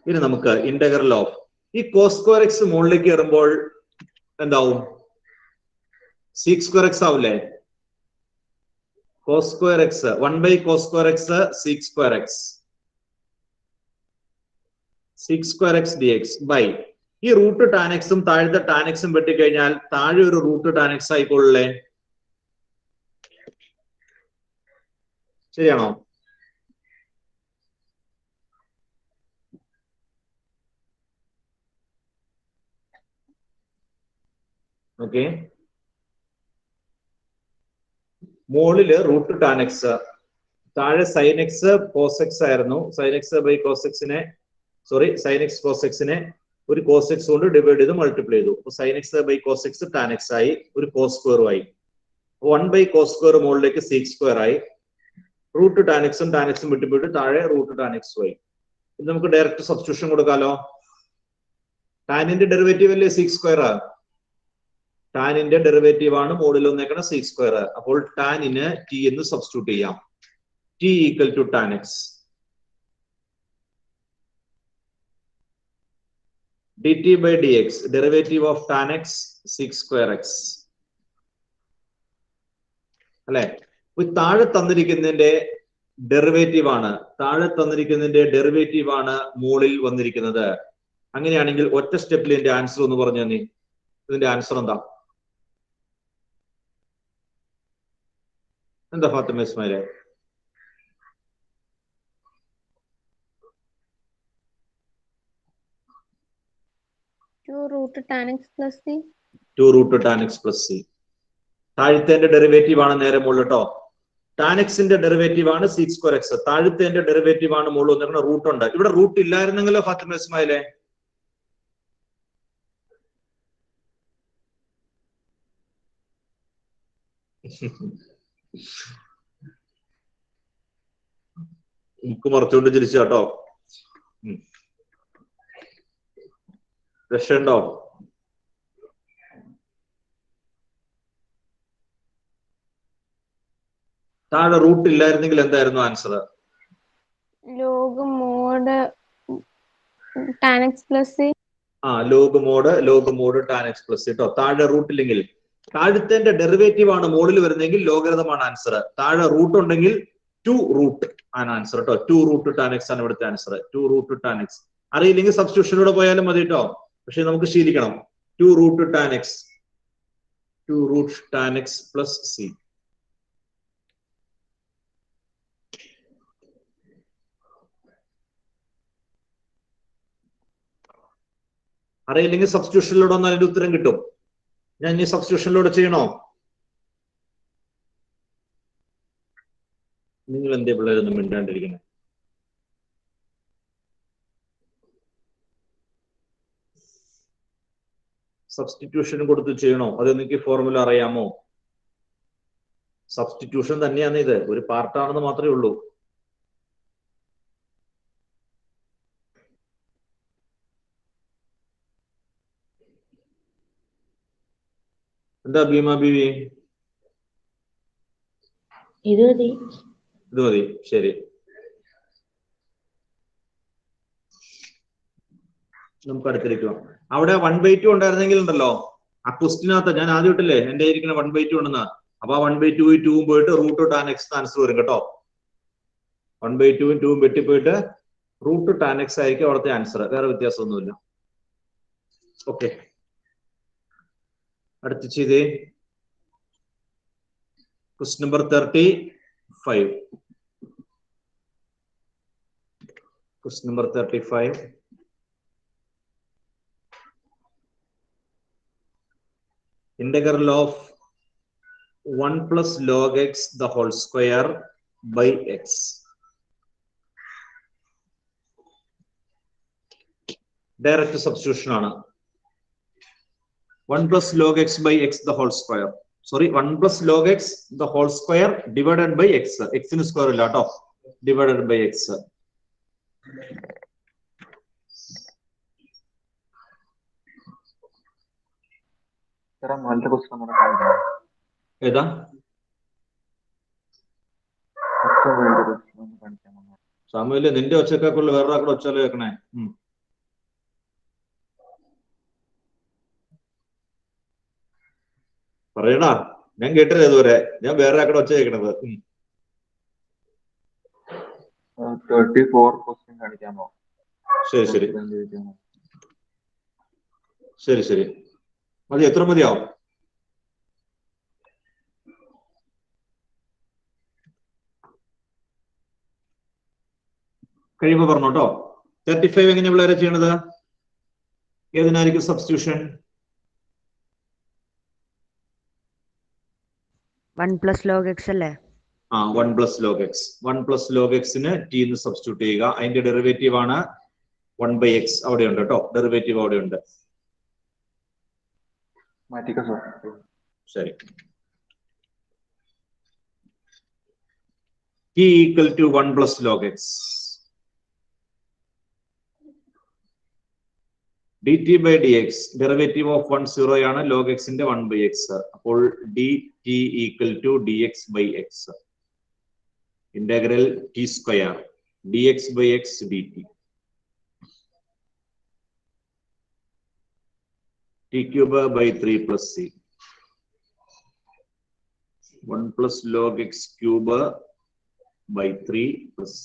ഇനി നമുക്ക് ഇന്റഗ്രൽ ഓഫ് ഈ കോസ് സ്ക്വയർ എക്സ് മുകളിലേക്ക് കയറുമ്പോൾ എന്താവും? സീക് സ്ക്വയർ എക്സ് ആവില്ലേ? Cos square x 1 cos square x sec square x, sec square x d X by ഈ റൂട്ട് ടാൻ എക്സും താഴത്തെ ടാൻ എക്സും വെട്ടിക്കഴിഞ്ഞാൽ താഴെ ഒരു റൂട്ട് ടാൻ എക്സ് ആയിക്കൊള്ളേ. ശരിയാണോ? ഓക്കെ, മുകളില് റൂട്ട് ടാൻ എക്സ്, താഴെ സൈൻ എക്സ് കോസ് എക്സ് ആയിരുന്നു. സൈൻ എക്സ് ബൈ കോസ് എക്സിനെ സൈൻ എക്സ് കോസ് എക്സിനെ ഒരു കോസ് എക്സ് കൊണ്ട് ഡിവൈഡ് ചെയ്ത് മൾട്ടിപ്ലൈ ചെയ്തു. അപ്പൊ sine x by cos x tan x ആയി, ഒരു കോസ് സ്ക്വയറും ആയി. 1 കോസ് സ്ക്വയർ മുകളിലേക്ക് സീക് സ്ക്വയർ ആയി. റൂട്ട് ടാൻ എക്സും വിട്ടുപോയിട്ട് താഴെ റൂട്ട് ടാൻ എക്സും ആയി. ഇത് നമുക്ക് ഡയറക്റ്റ് സബ്സ്റ്റിറ്റ്യൂഷൻ കൊടുക്കാലോ. ടാനിന്റെ ഡെറിവേറ്റീവ് അല്ലേ സീക് സ്ക്വയർ? ടാനിന്റെ ഡെറിവേറ്റീവ് ആണ് മുകളിൽ വന്നേക്കണ സീക് സ്ക്വയർ. അപ്പോൾ ടാനിന് ടി എന്ന് സബ്സ്റ്റിറ്റ്യൂട്ട് ചെയ്യാം. T equal to tan x dt by dx, derivative of tan x sec square x അല്ലെ. താഴെ തന്നിരിക്കുന്നതിന്റെ ഡെറിവേറ്റീവ് ആണ് മുകളിൽ വന്നിരിക്കുന്നത്. അങ്ങനെയാണെങ്കിൽ ഒറ്റ സ്റ്റെപ്പിൽ ഇതിന്റെ ആൻസർ ഒന്ന് പറഞ്ഞു തന്നെ. ഇതിന്റെ ആൻസർ എന്താ Fathima ഇസ്മായിലെ? root tan x plus c. 2 root tan x plus c. താഴത്തെ ഡെറിവേറ്റീവ് ആണ് നേരെ മുകളിൽ കേട്ടോ. ടാൻ എക്സിന്റെ ഡെറിവേറ്റീവ് ആണ് സീക് സ്ക്വയർ എക്സ്. താഴത്തെ ഡെറിവേറ്റീവ് ആണ് മുകളിൽ വന്നിരിക്കുന്ന റൂട്ട് ഉണ്ട്. ഇവിടെ റൂട്ട് ഇല്ലായിരുന്നെങ്കിലോ ഫാത്തിമ ഇസ്മായിലെ? മുക്ക് മറച്ചുകൊണ്ട് ചിരിച്ചു കേട്ടോ. രക്ഷയുണ്ടോ? താഴെ റൂട്ട് ഇല്ലായിരുന്നെങ്കിൽ എന്തായിരുന്നു answer? Log mode tan x plus c. Log mode tan x plus കേട്ടോ. താഴെ റൂട്ട് ഇല്ലെങ്കിൽ താഴത്തെ ഡെറിവേറ്റീവ് ആണ് മുകളിൽ വരുന്നെങ്കിൽ ലോഗരിതമാണ് ആൻസർ. താഴെ റൂട്ട് ഉണ്ടെങ്കിൽ 2 റൂട്ട് ആണ് ആൻസർ കേട്ടോ. 2 റൂട്ട് ടാൻ എക്സ് ആണ് ഇവിടുത്തെ ആൻസർ. 2 root tan X. അറിയില്ലെങ്കിൽ സബ്സ്റ്റിറ്റ്യൂഷനിലൂടെ പോയാലും മതി കേട്ടോ. പക്ഷെ നമുക്ക് ശീലിക്കണം. 2 root tan x, 2 root tan x plus C. അറിയില്ലെങ്കിൽ സബ്സ്റ്റിറ്റ്യൂഷനിലൂടെ ഒന്ന് അതിന്റെ ഉത്തരം കിട്ടും. ഞാൻ ഇനി സബ്സ്റ്റിറ്റ്യൂഷനിലൂടെ ചെയ്യണോ? നിങ്ങൾ എന്തേ പിള്ളേരൊന്നും മിണ്ടാണ്ടിരിക്കുന്നത്? സബ്സ്റ്റിറ്റ്യൂഷൻ കൊടുത്ത് ചെയ്യണോ? അത് എനിക്ക് ഫോർമുല അറിയാമോ? സബ്സ്റ്റിറ്റ്യൂഷൻ തന്നെയാണ് ഇത്, ഒരു പാർട്ടാണെന്ന് മാത്രമേ ഉള്ളൂ. എന്താ ഭീമ ബീവി? ഇത് മതി. ശരി, നമുക്ക് അടുത്തിരിക്കുക. അവിടെ 1/2 ഉണ്ടായിരുന്നെങ്കിൽ ഉണ്ടല്ലോ ആ ക്വസ്റ്റിനകത്ത് ഞാൻ ആദ്യം ഇട്ടില്ലേ എന്റെ ഇരിക്കുന്ന 1/2 ഉണ്ടെന്ന്. അപ്പൊ ആ 1/2 2 പോയിട്ട് റൂട്ട് ടാൻ എക്സ് ആൻസർ വരും കേട്ടോ. 1/2 2 വെട്ടിപ്പോയിട്ട് റൂട്ട് ടാൻ എക്സ് ആയിരിക്കും അവിടുത്തെ ആൻസർ. വേറെ വ്യത്യാസമൊന്നുമില്ല. ഓക്കെ, അടുത്ത് ചെയ്തേ. Question number 35. Question number 35. Integral of 1 plus log x the whole square by x. Direct substitution ആണ്. 1 plus log x by x the whole square. 1 plus log x the whole square divided by x. X in square ഇല്ല കേട്ടോ. Divided by x. ഏതാ? സാമുവല് നിന്റെ ഒച്ചക്കാക്കുള്ള വേറൊരാളുടെ ഒച്ചാലോ കേൾക്കണേ. പറയടാ, ഞാൻ കേട്ടില്ല ഇതുവരെ. ഞാൻ വേറെ ആക്കടെ ഒച്ച കേൾക്കണത്. 34 ക്വസ്റ്റ്യൻ കാണിക്കാമോ? ശരി ശരി ശരി ശരി മതി. എത്ര മതിയാവും? കഴിയുമ്പോ പറഞ്ഞോട്ടോ. 35 എങ്ങനെ പിള്ളേരെ ചെയ്യണത്? ഏതിനായിരിക്കും സബ്സ്റ്റിറ്റ്യൂഷൻ? 1 + log x അല്ലേ? 1 + log x. 1 + log x ന് t എന്ന് സബ്സ്റ്റിറ്റ്യൂട്ട് ചെയ്യുക. അതിന്റെ ഡെറിവേറ്റീവ് ആണ് 1/x. അവിടെ ഉണ്ട് കേട്ടോ, ഡെറിവേറ്റീവ് അവിടെ ഉണ്ട്. ശരി. t = 1 + log x. dt/dx derivative of 1 0 ആണ്. log x ന്റെ 1/x. അപ്പോൾ dt = dx/x. Integral t² dx/x dt. t³ / 3 + c. 1 + log x³ / 3 + c.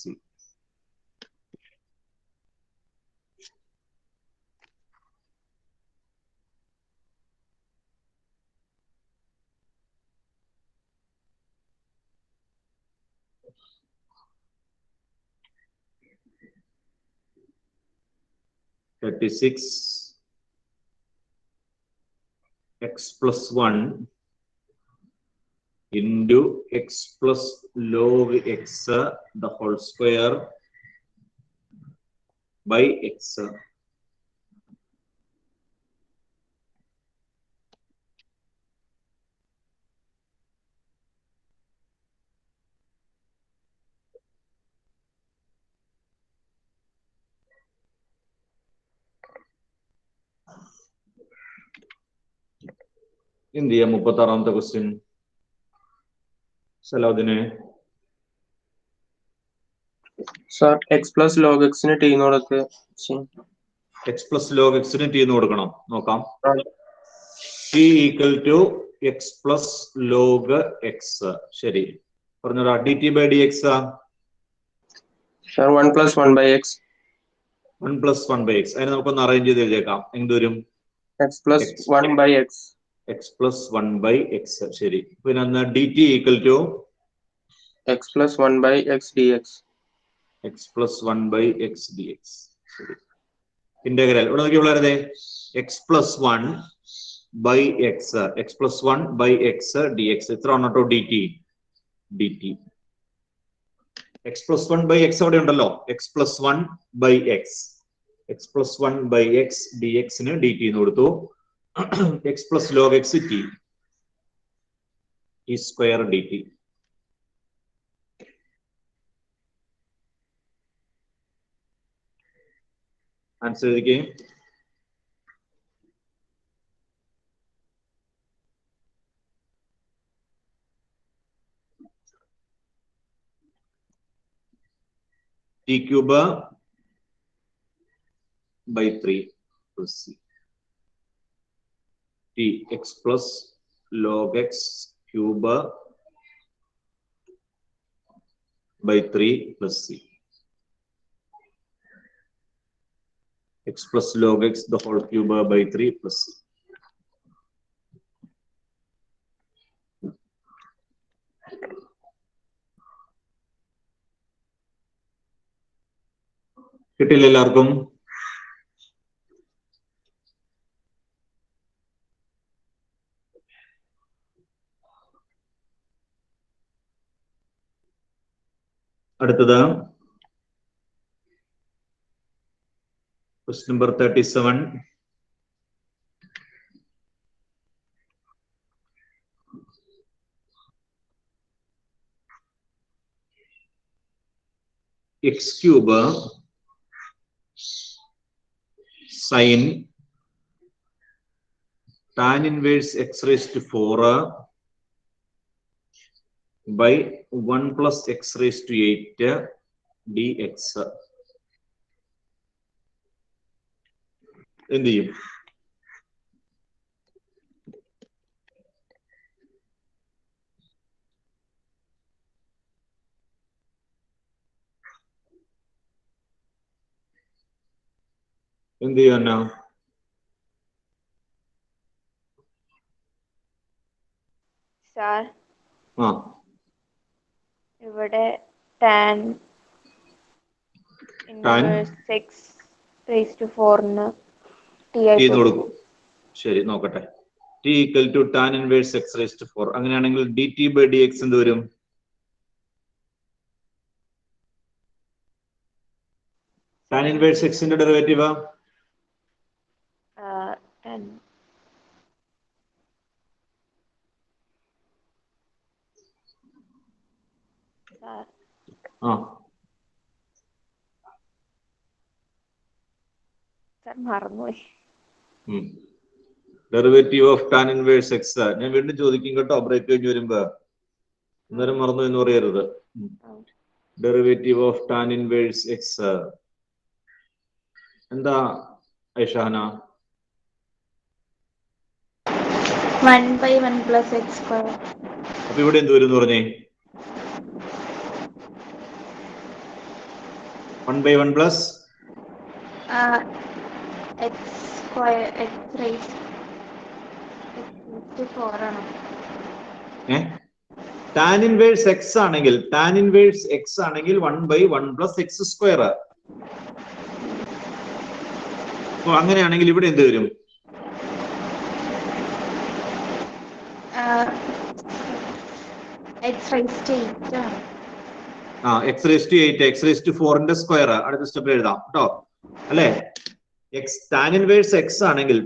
x + 1 into x + log x the whole square by x. എന്ത് ചെയ്യാം? 36ാമത്തെ ക്വസ്റ്റ്യൻ സലാദിനെ. സർ x + log x ന് t എന്ന് കൊടുത്ത് x + log x ന് t എന്ന് കൊടുക്കണം. നോക്കാം. t = x + log x. ശരി, പറഞ്ഞോടാ. dt/dx sir 1 + 1/x. 1 + 1/x. അതിനെ നമുക്കൊന്ന് അറേഞ്ച് ചെയ്ത് എഴുതിയേക്കാം. എന്തോരും? x + 1/x. x + 1/x. ശരി. പിന്നെ അന്ന് dt = x + 1/x dx. x + 1/x dx. ശരി. ഇന്റഗ്രൽ ഇവിടെ നോക്കി വളരെ x + 1/x. x + 1/x dx. ഇത്ര ആണ് കേട്ടോ dt. x + 1/x അവിടെ ഉണ്ടല്ലോ. x + 1/x. x + 1/x dx ന് dt എന്ന് കൊടുത്തു. x + log x t t² dt. Answer എഴുതിക്കേ. t³ / 3 + c. t x + log x³ / 3 + c. x + log x the whole cube / 3 + c. കിട്ടില്ല എല്ലാവർക്കും? അടുത്തത് question number 37. x³ sin tan inverse x⁴ by 1 plus x raised to 8 dx. എന്ത് ചെയ്യും? എന്ത് ചെയ്യാനാ? സാർ ആ ഇവിടെ tan inverse x raised to 4 t ആയിട്ട് കൊടുക്കും. ശരി, നോക്കട്ടെ. t equal to tan inverse x raised to 4. അങ്ങനെയാണെങ്കിൽ dt by dx എന്ത് വരും? tan inverse x ന്റെ ഡെറിവേറ്റീവ് മറന്നുപോയി. Derivative of tan inverse X. ഞാൻ വീണ്ടും ചോദിക്കും കേട്ടോ, ബ്രേക്ക് കഴിഞ്ഞ് വരുമ്പോ. അന്നേരം മറന്നു എന്ന് പറയരുത്. Derivative of tan inverse X എന്താ ഐഷാന? 1/1 plus x square. അപ്പൊ ഇവിടെ എന്ത് വരും എന്ന് പറഞ്ഞേ? 1/1 plus x square x raised to 4 ആണ്. ടാൻ ഇൻവേഴ്സ് എക്സ് ആണെങ്കിൽ 1/1 plus x square. അങ്ങനെയാണെങ്കിൽ ഇവിടെ എന്ത് വരും? x raised to 8 ആണ്. x raised to 8, x raised to 4 ന്റെ സ്ക്വയർ അടുത്ത സ്റ്റെപ്പിൽ എഴുതാം കേട്ടോ, അല്ലേ? ടാൻ ഇൻവേഴ്സ് എക്സ് ആണെങ്കിൽ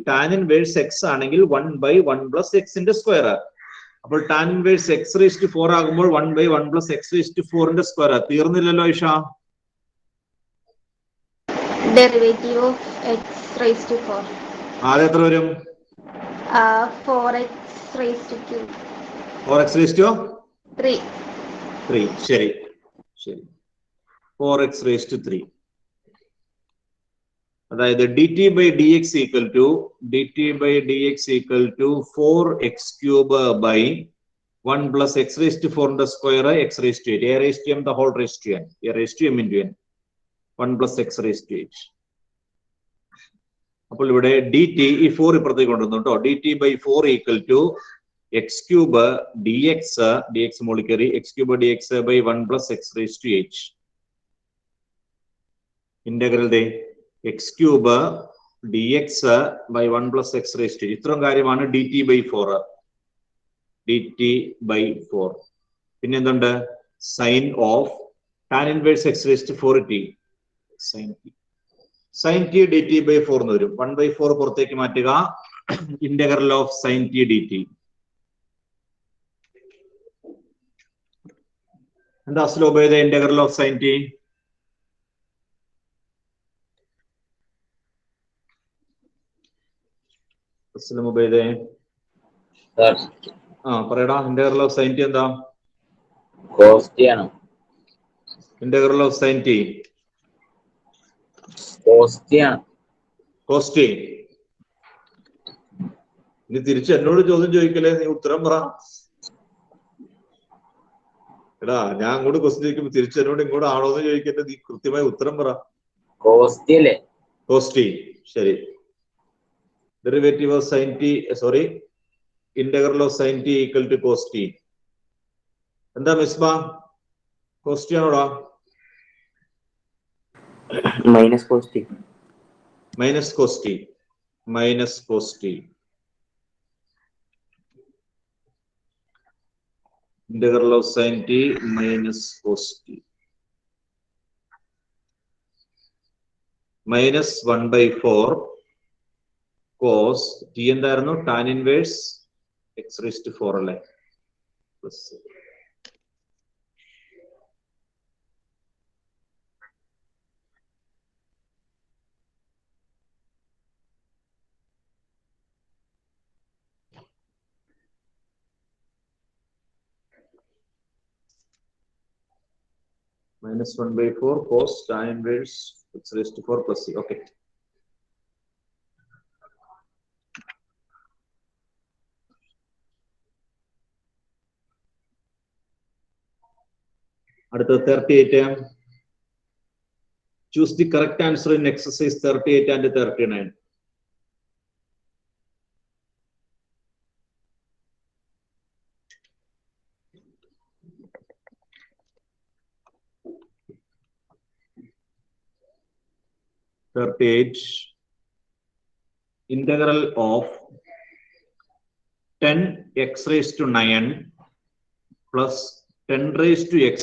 1/1 plus x ന്റെ സ്ക്വയർ. അപ്പോൾ tan inverse x raised to 4 ആകുമ്പോൾ 1/1 plus x raised to 4 ന്റെ സ്ക്വയർ. തീർന്നില്ലല്ലോ Aisha? Derivative of x raised to 4. അത് എത്ര വരും? 4x raised to 2. 4x raised to 3. ശരി 4x raised to 3. അതായത് dt by dx equal to 4x cube by 1 plus x raised to 4 ന്റെ square x raised to 8. a raised to m the whole raised to n. a raised to m into n. 1 plus x raised to 8. അപ്പോൾ ഇവിടെ dt ഈ 4 ഇപ്പുറത്തേക്ക് കൊണ്ടുവന്നു കേട്ടോ. dt by 4 equal to x cube dx മോളിക്കറി x cube dx by 1 plus x raised to 8. Integral they x cube dx by 1 plus x raised to 8. ഇത്രയും കാര്യമാണ് dt by 4. പിന്നെ എന്തുണ്ട്? Sine of tan inverse x raised to 4t. sin t dt by 4 എന്ന് വരും. 1/4 പുറത്തേക്ക് മാറ്റുക. Integral of sin t dt. എന്താ സ്ലോബ് ഇന്റഗ്രൽ ഓഫ് sin t? പറയടാ, ഇന്റഗ്രൽ ഓഫ് sin t എന്താ? Integral of sin t cost. ഇനി തിരിച്ച് എന്നോട് ചോദ്യം ചോദിക്കല്ലേ, നീ ഉത്തരം പറ. എടാ, ഞാൻ അങ്ങോട്ട് ക്വസ്റ്റ്യൻ ചോദിക്കുമ്പോ തിരിച്ച് എന്നോട് ഇങ്ങോട്ട് ആണോന്ന് ചോദിക്കട്ടെ, നീ കൃത്യമായി ഉത്തരം പറ. കോസ്റ്റ്. ശരി. Derivative of sin t integral of sin t equal to cos t. എന്താ മിസ്ബ? കോസ്റ്റ് ആണോടാ? Minus cos t. Integral of sin t minus cos t. Minus 1/4 cos t എന്തായിരുന്നു? Tan inverse x raised to 4 അല്ലേ? Plus minus 1/4 cos tan inverse x raised to 4 plus c. Okay. അടുത്ത 38. Choose the correct answer in exercise 38 and 39. Integral of 10x raised to 9 plus 10 raised to x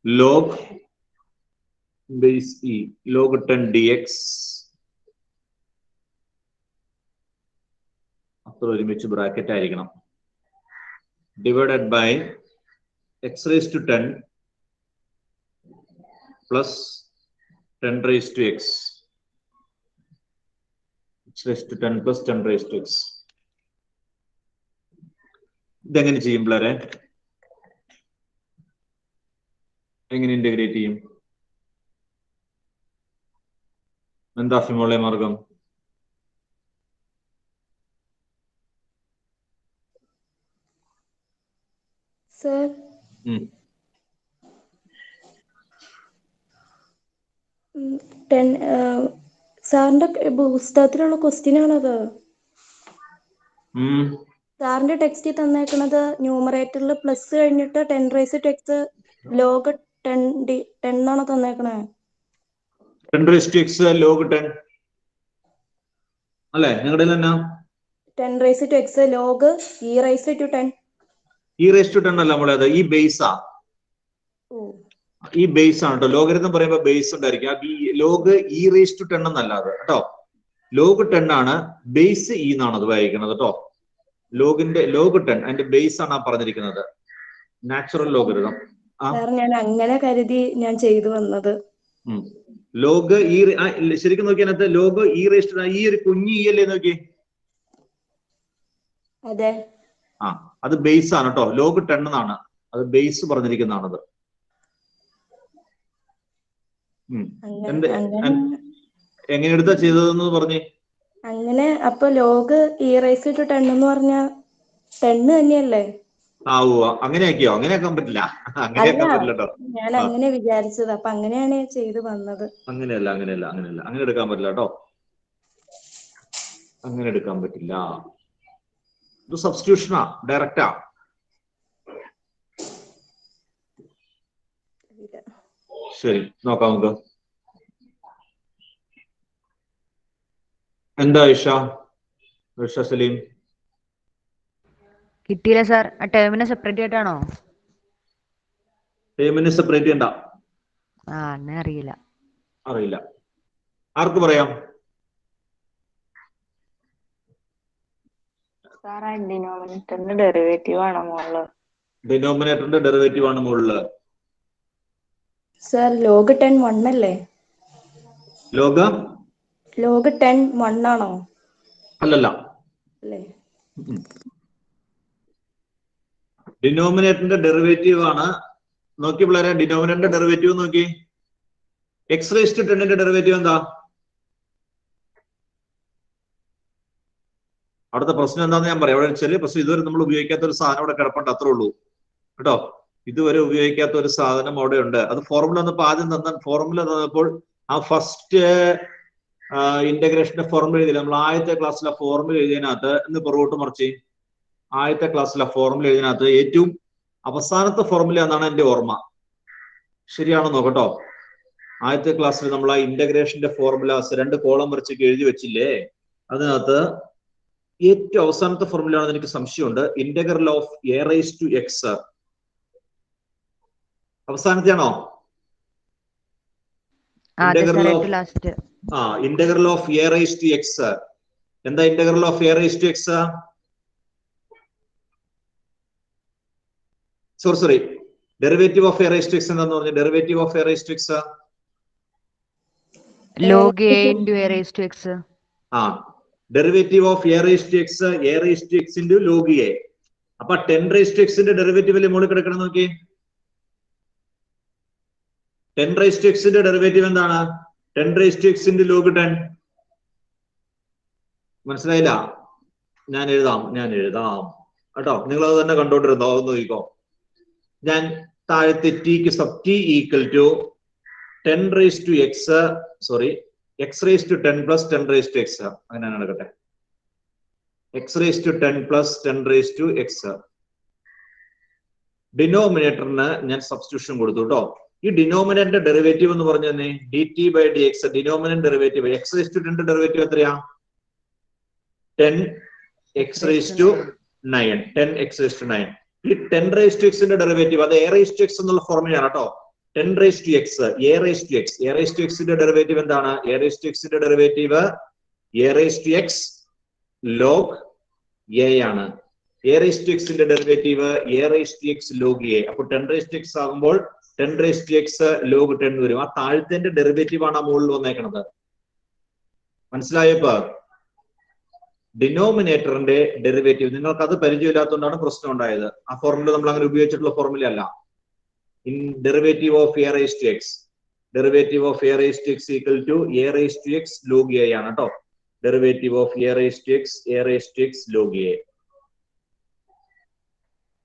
log base e log 10 dx അത്ര ഒരുമിച്ച് ബ്രാക്കറ്റ് ആയിരിക്കണം divided by x raised to 10 plus 10 raised to x. X raised to 10 plus 10 raised to x. ഇതെങ്ങനെ ചെയ്യും പിള്ളേരെ? എങ്ങനെ ഇന്റഗ്രേറ്റ് ചെയ്യും? എന്താ ഫിമോളെ മാർഗം? സർ സാറിന്റെ പുസ്തകത്തിലുള്ള ക്വസ്റ്റ്യൻ ആണത്. സാറിന്റെ ടെക്സ്റ്റ് തന്നേക്കണത് ന്യൂമറേറ്ററിൽ പ്ലസ് കഴിഞ്ഞിട്ട് 10 റൈസ് ടു എക്സ് ലോഗ് 10 ആണോ തന്നേക്കണേ? 10 റൈസ് ടു എക്സ് ലോഗ് 10 അല്ലേ നിങ്ങളുടെ തന്നെ? 10 raise to x log e raise to 10. E raise to 10 അല്ല നമ്മളെ അത് ഈ ബേസാ. ഈ ബേസ് ആണ് കേട്ടോ. ലോഗരിതം പറയുമ്പോ ബേസ് ഉണ്ടായിരിക്കും. ഈ ലോഗ് ഇ റേസ് ടു 10 എന്നല്ല അത് കേട്ടോ. ലോഗ് 10 ആണ്, ബേസ് ഇ എന്നാണ് അത് വായിക്കുന്നത് കേട്ടോ. ലോഗിന്റെ ലോഗ് 10 അതിന്റെ ബേസ് ആണ് പറഞ്ഞിരിക്കുന്നത്. Natural logarithm. ഞാൻ അങ്ങനെ കരുതി ഞാൻ ചെയ്തു വന്നത്. ലോഗ് ഇ ശരിക്കും നോക്കിയതിനകത്ത് ലോഗ് ഇ റേസ് ടു ഈ ഒരു കുഞ്ഞി ഇ അല്ലേ നോക്കി. അതെ. അത് ബേസ് ആണ് കേട്ടോ. ലോഗ് 10 എന്നാണ് അത് ബേസ് പറഞ്ഞിരിക്കുന്നതാണത്. എങ്ങനെ എടുത്താ ചെയ്തതെന്ന് പറഞ്ഞേ? അങ്ങനെ അപ്പൊ ലോഗ് ഇ റൈസ് ടു 10 എന്ന് പറഞ്ഞ 10 തന്നെയല്ലേ? അങ്ങനെ ആക്കിയോ? അങ്ങനെ ആക്കാൻ പറ്റില്ല. അങ്ങനെ ആക്കാൻ പറ്റില്ല കേട്ടോ. ഞാൻ അങ്ങനെ വിചാരിച്ചത്. അപ്പൊ അങ്ങനെയാണ് ചെയ്ത് വന്നത്. അങ്ങനെയല്ല അങ്ങനെ എടുക്കാൻ പറ്റില്ല കേട്ടോ. അങ്ങനെ എടുക്കാൻ പറ്റില്ല. ഇത് സബ്സ്റ്റിറ്റ്യൂഷനാ, ഡയറക്റ്റാ. ശരി, നോക്കാം നമുക്ക്. എന്താ ഇഷ സലീം? കിട്ടിയില്ല സാർ. ആ ടേമിനെ സെപ്പറേറ്റ് ആയിട്ടാണോ? ടേമിനെ സെപ്പറേറ്റ് ചെയ്യണ്ട. അറിയില്ല. ആർക്ക് പറയാം? സാർ ഡിനോമിനേറ്ററിന്റെ ഡെറിവേറ്റീവ് ആണ് മുകളില്. ഡിനോമിനേറ്ററിന്റെ ഡെറിവേറ്റീവ് ആണ് മുകളില്. സർ ലോഗ് 10 1 അല്ലേ? ലോഗ് 10 1 ആണോ? അല്ലല്ല. അല്ലേ? ഡിനോമിനേറ്ററിന്റെ ഡെറിവേറ്റീവ് ആണ്. നോക്കി പിള്ളേരെ, ഡിനോമിനേറ്ററിന്റെ ഡെറിവേറ്റീവ് നോക്കി. എക്സ് റേസ് ടു 10ന്റെ ഡെറിവേറ്റീവ് എന്താ? അവിടുത്തെ പ്രശ്നം എന്താന്ന് ഞാൻ പറയാം. അവിടെ ചെറിയ പ്രശ്നം, ഇതുവരെ നമ്മൾ ഉപയോഗിക്കാത്ത ഒരു സാധനം അവിടെ കിടപ്പുണ്ട്, അത്രേ ഉള്ളൂ കേട്ടോ. ഇതുവരെ ഉപയോഗിക്കാത്ത ഒരു സാധനം അവിടെ ഉണ്ട്. അത് ഫോർമുല വന്നപ്പോൾ ആദ്യം ഫോർമുല തന്നപ്പോൾ ആ ഫസ്റ്റ് ഇന്റഗ്രേഷന്റെ ഫോർമുല എഴുതിയില്ല. നമ്മൾ ആദ്യത്തെ ക്ലാസ്സിലെ ഫോർമുല എഴുതിയതിനകത്ത് ഇന്ന് പുറകോട്ട് മറിച്ച് ആദ്യത്തെ ക്ലാസ്സിലെ ഫോർമുല എഴുതിനകത്ത് ഏറ്റവും അവസാനത്തെ ഫോർമുല എന്നാണ് എന്റെ ഓർമ്മ. ശരിയാണോ നോക്കട്ടോ. ആദ്യത്തെ ക്ലാസ്സിൽ നമ്മൾ ആ ഇന്റഗ്രേഷന്റെ ഫോർമുലാസ് 2 കോളം വരച്ചൊക്കെ എഴുതി വെച്ചില്ലേ, അതിനകത്ത് ഏറ്റവും അവസാനത്തെ ഫോർമുല ആണെന്ന് എനിക്ക് സംശയമുണ്ട്. Integral of a raise to x അവസാനത്തെയാണോ? Integral of a raise to x. എന്താ integral of a raise to x? Sorry, derivative of a raise to x എന്താന്ന് പറഞ്ഞു? Derivative of a raise to x log a into a raise to x. Derivative of a raise to x, a raise to x into log a. അപ്പൊ 10 റൈസ് ടു എക്സിന്റെ ഡെറിവേറ്റീവ് അല്ലേ മുകളിൽ കിടക്കണം നോക്കി. 10 റൈസ് ടു എക്സിന്റെ ഡെറിവേറ്റീവ് എന്താണ്? 10 raise to x into log 10. മനസ്സിലായില്ല? ഞാൻ എഴുതാം കേട്ടോ. നിങ്ങൾ അത് തന്നെ കണ്ടോണ്ടിരുന്നോ? അത് നോക്കിക്കോ. ഞാൻ താഴത്തെ ടിക്ക് sub t equal to 10 raise to x, sorry x raise to 10 plus 10 raise to x, അങ്ങനെ നടക്കട്ടെ. X raise to 10 plus 10 raise to x. ഡിനോമിനേറ്ററിന് ഞാൻ സബ്സ്റ്റിറ്റ്യൂഷൻ കൊടുത്തു കേട്ടോ. ഈ ഡിനോമിനേറ്ററിന്റെ ഡെറിവേറ്റീവ് എന്ന് പറഞ്ഞു തന്നെ d T by d x. Denominator derivative x raise to 10 derivative എത്രയാ? 10 x raise to 9. 10 x raise to 9. ഈ 10 റൈസ് ടു എക്സിന്റെ ഡെറിവേറ്റീവ് അത് എ റൈസ് ടു എക്സ് എന്നുള്ള ഫോർമുലയാണ് കേട്ടോ. 10 raise to x a raise to x. A raise to എക്സിന്റെ ഡെറിവേറ്റീവ് എന്താണ്? എ റൈസ് ടു എക്സിന്റെ derivative a raise to x log a ആണ്. എ റൈസ് ടു എക്സിന്റെ derivative a raise to x log a. അപ്പൊ 10 റൈസ് ടു എക്സ് ആകുമ്പോൾ 10 റൈസ് ടു എക്സ് ലോഗ് 10 വരും. ആ താഴത്തെ ഡെറിവേറ്റീവ് ആണ് ആ മുകളിൽ വന്നേക്കണത്. മനസ്സിലായപ്പോ? ഡിനോമിനേറ്ററിന്റെ ഡെറിവേറ്റീവ് നിങ്ങൾക്ക് അത് പരിചയമില്ലാത്തതുകൊണ്ടാണ് പ്രശ്നം ഉണ്ടായത്. ആ ഫോർമുല നമ്മൾ അങ്ങനെ ഉപയോഗിച്ചിട്ടുള്ള ഫോർമുല അല്ല. In derivative of a raise to x, derivative of a raise to x equal to a raise to x log a ആണ് കേട്ടോ. Derivative of a raise to x a raise to x log a.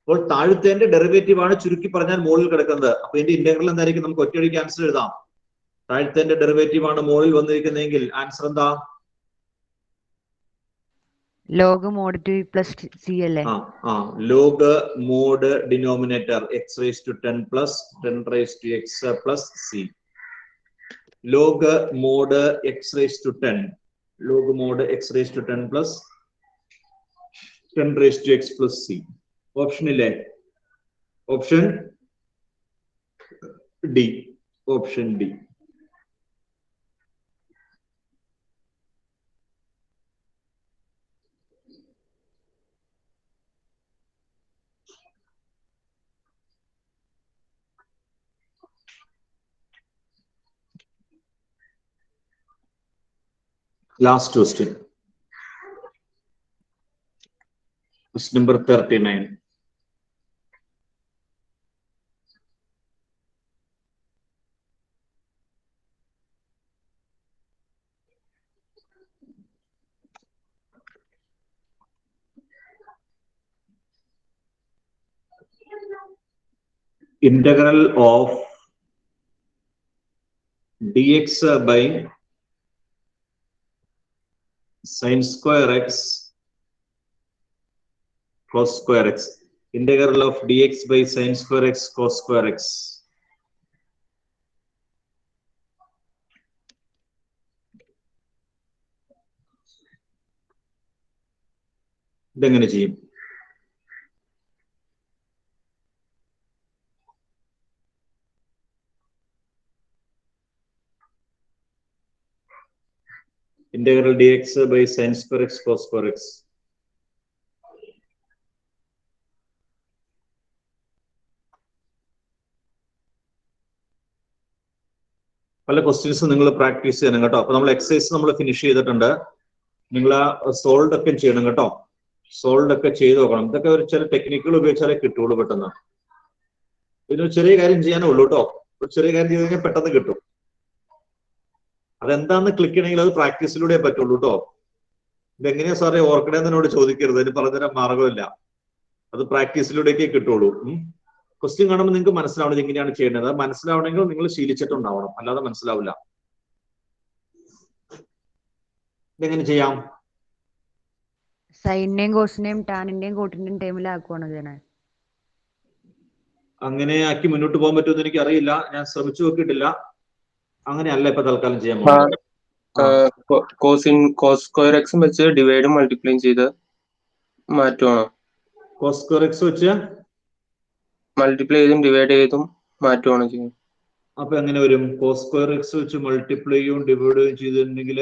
അപ്പോൾ താഴത്തെ ഡെറിവേറ്റീവ് ആണ് ചുരുക്കി പറഞ്ഞാൽ മുകളിൽ കിടക്കുന്നത്. അപ്പൊ ഇതിന്റെ ഇന്റഗ്രൽ എന്തായിരിക്കും? നമുക്ക് ഒറ്റയടിക്ക് ആൻസർ എഴുതാം. താഴത്തെ ഡെറിവേറ്റീവ് ആണ് മുകളിൽ വന്നിരിക്കുന്നതെങ്കിൽ ആൻസർ എന്താ? ലോഗ് മോഡ് 2 പ്ലസ് സി അല്ലേ? Log mod denominator x raise to 10 plus 10 raise to x plus c. Log mod x raise to 10, log mod x raise to 10 plus 10 raise to x plus c. Option ഇല്ലേ? Option d. Option d. Last question. Question number 39. Integral of dx by sin square x cos square x. Integral of dx by sin square x cos square x. ഇതെങ്ങനെ ചെയ്യും? Integral dx by sin square x cos square x. പല ക്വസ്റ്റ്യൻസ് നിങ്ങൾ പ്രാക്ടീസ് ചെയ്യണം കേട്ടോ. അപ്പൊ നമ്മൾ എക്സസൈസ് നമ്മൾ ഫിനിഷ് ചെയ്തിട്ടുണ്ട്. നിങ്ങൾ സോൾവ് ഒക്കെ ചെയ്യണം കേട്ടോ. സോൾവ് ഒക്കെ ചെയ്ത് നോക്കണം. ഇതൊക്കെ ഒരു ചില ടെക്നിക്കുകൾ ഉപയോഗിച്ചാലേ കിട്ടുള്ളൂ പെട്ടെന്ന്. ഇതിനൊരു ചെറിയ കാര്യം ചെയ്യാനേ ഉള്ളൂ കേട്ടോ. ഒരു ചെറിയ കാര്യം ചെയ്ത് കഴിഞ്ഞാൽ പെട്ടെന്ന് കിട്ടും. അതെന്താന്ന് ക്ലിക്ക് ചെയ്യണമെങ്കിൽ അത് പ്രാക്ടീസിലൂടെ പറ്റുള്ളൂ കേട്ടോ. ഇതെങ്ങനെയാ സാറേ ഓർക്കണേന്ന് എന്നോട് ചോദിക്കരുത്. അതിന് പറഞ്ഞുതരാൻ മാർഗമില്ല. അത് പ്രാക്ടീസിലൂടെയൊക്കെ കിട്ടുള്ളൂ. ക്വസ്റ്റ്യൻ കാണുമ്പോൾ നിങ്ങൾക്ക് മനസ്സിലാവണം എങ്ങനെയാണ് ചെയ്യേണ്ടത്. മനസ്സിലാവണമെങ്കിൽ നിങ്ങൾ ശീലിച്ചിട്ടുണ്ടാവണം, അല്ലാതെ മനസ്സിലാവില്ല. ഇതെങ്ങനെ ചെയ്യാം? സൈനിന്റെയും കോസിന്റെയും ടാനിന്റെയും കോട്ടിന്റെയും ടൈമിലാക്കുവാണ് ചെയ്യണേ. അങ്ങനെ ആക്കി മുന്നോട്ട് പോകാൻ പറ്റുമെന്ന് എനിക്ക് അറിയില്ല. ഞാൻ ശ്രമിച്ചു നോക്കിയിട്ടില്ല. അങ്ങനെയല്ല ഇപ്പൊ തൽക്കാലം ചെയ്യാൻ പോകുന്നത്. കോസ് സ്ക്വയർ എക്സും വെച്ച് ഡിവൈഡും മൾട്ടിപ്ലൈയും ചെയ്ത് മാറ്റുവാണോ? കോസ് സ്ക്വയർ എക്സ് വെച്ച് മൾട്ടിപ്ലൈ ചെയ്തും ഡിവൈഡ് ചെയ്തും മാറ്റുവാണോ ചെയ്യുന്നത്? അപ്പൊ എങ്ങനെ വരും? കോസ് സ്ക്വയർ എക്സ് വെച്ച് മൾട്ടിപ്ലൈയും ഡിവൈഡും ചെയ്തിട്ടുണ്ടെങ്കിൽ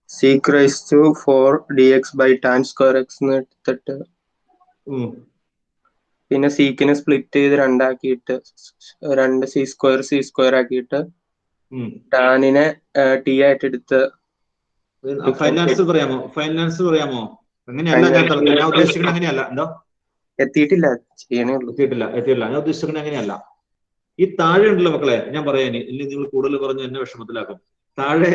sec raise to 4 dx by tan square x എടുത്തിട്ട് പിന്നെ സീക്കിനെ സ്പ്ലിറ്റ് ചെയ്ത് രണ്ടാക്കിയിട്ട് 2 സി സ്ക്വയർ ആക്കിയിട്ട് ടാനിനെ ടി ആയിട്ട് എടുത്ത് ഫൈനാൻസ് പറയാമോ? ഫൈനാൻസ് പറയാമോ? അങ്ങനെയല്ല ഞാൻ ഉദ്ദേശിക്കുന്നത്. അങ്ങനെയല്ല. എന്തോ എത്തിയിട്ടില്ല, ചെയ്യണേ ഉള്ളൂ. എത്തിയിട്ടില്ല. ഞാൻ ഉദ്ദേശിക്കുന്നത് അങ്ങനെയല്ല. ഈ താഴെ ഉണ്ടല്ലോ മക്കളെ, ഞാൻ പറയാൻ ഇനി നിങ്ങൾ കൂടുതൽ പറഞ്ഞ് എന്നെ വിഷമത്തിലാക്കും. താഴെ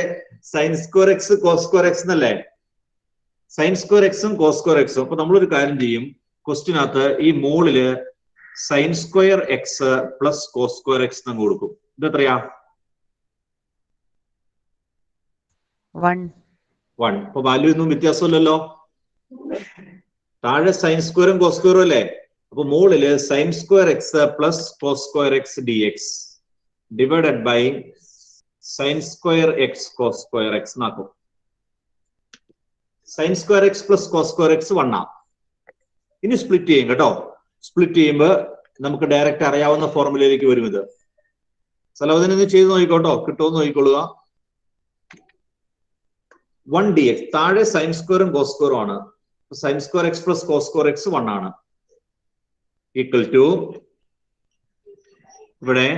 sine square x cos square x എന്നല്ലേ, സൈൻ സ്ക്വയർ എക്സും കോസ് സ്ക്വയർ എക്സും. അപ്പൊ നമ്മളൊരു കാര്യം ചെയ്യും, ക്വസ്റ്റിനകത്ത് ഈ മോളില് sine square x plus cos square x എന്ന് കൊടുക്കും. ഇതെത്രയാ? 1. അപ്പൊ വാല്യൂ ഒന്നും വ്യത്യാസമില്ലല്ലോ. താഴെ സൈൻ സ്ക്വയറും കോസ് സ്ക്വയറും അല്ലേ, അപ്പൊ മോളില് sine square x plus cos square x d x divided by sine square x cos square x എന്നാക്കും. Sine square x plus cos square x 1 ആ. ഇനി സ്പ്ലിറ്റ് ചെയ്യും കേട്ടോ. സ്പ്ലിറ്റ് ചെയ്യുമ്പോൾ നമുക്ക് ഡയറക്റ്റ് അറിയാവുന്ന ഫോർമുലയിലേക്ക് വരും. ഇത് സലവദിനെ ചെയ്ത് നോക്കിക്കോട്ടോ, കിട്ടുമെന്ന് നോക്കിക്കൊള്ളുക. 1 dx, താഴെ സൈൻ സ്ക്വയറും കോസ് സ്ക്വയറും ആണ്. Sine square x plus cos square x 1 ആണ്, ഈക്വൽ ടു ഇവിടെ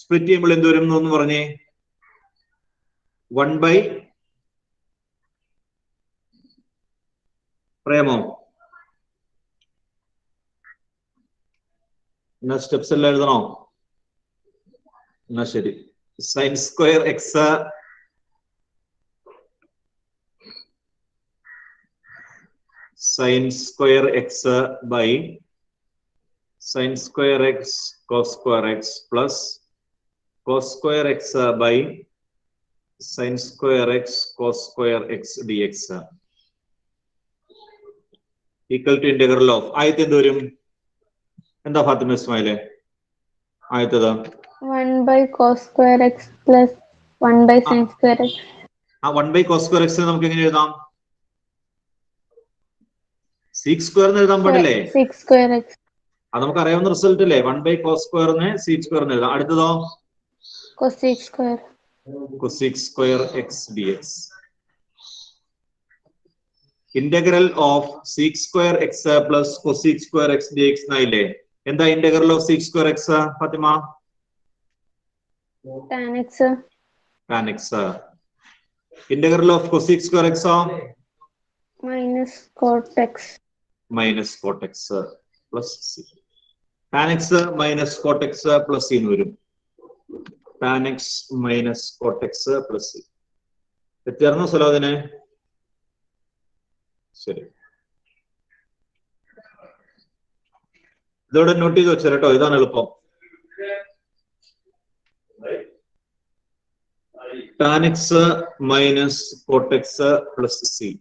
സ്പ്ലിറ്റ് ചെയ്യുമ്പോൾ എന്ത് വരും എന്നൊന്ന് പറഞ്ഞേ. 1 ബൈ പറയാമോ? എന്നാ സ്റ്റെപ്സ് എല്ലാം എഴുതണോ? എന്നാ ശരി. Sign square X sin square x by sin square x cos square x plus cos square x by sin square x cos square x dx equal to integral of ആയത്തെ എന്ത് വരും? എന്താ Fathima ഇസ്മായിലെ ആയത്തത്? 1 by cos square x plus 1 by sin square x. 1 by cos square x നമുക്ക് എങ്ങനെ എഴുതാം? 6 സ്ക്വയർ എന്ന് എഴുതാൻ പാടില്ലേ? 6 square x. അത് നമുക്ക് അറിയാവുന്ന റിസൾട്ട് അല്ലേ. 1 ബൈ കോസ് സ്ക്വയറിന് 6 സ്ക്വയർ എന്ന് എഴുതാം. അടുത്തതോ cosec square. cosec square x d x. Integral of 6 square x plus cosec square x d x എന്നായില്ലേ. എന്താ integral of 6 square x Fatima? tan x. tan x. Integral of cosec square x minus cot x. Minus cot x plus c. tan x minus cot x plus C എന്ന് വരും. tan x minus cot x plus c. എത്തിയാർന്നോ സലാദിനെ? ശരി, ഇതോടെ നോട്ട് ചെയ്ത് വെച്ചാൽ കേട്ടോ, ഇതാണ് എളുപ്പം. tan x minus cot x plus C.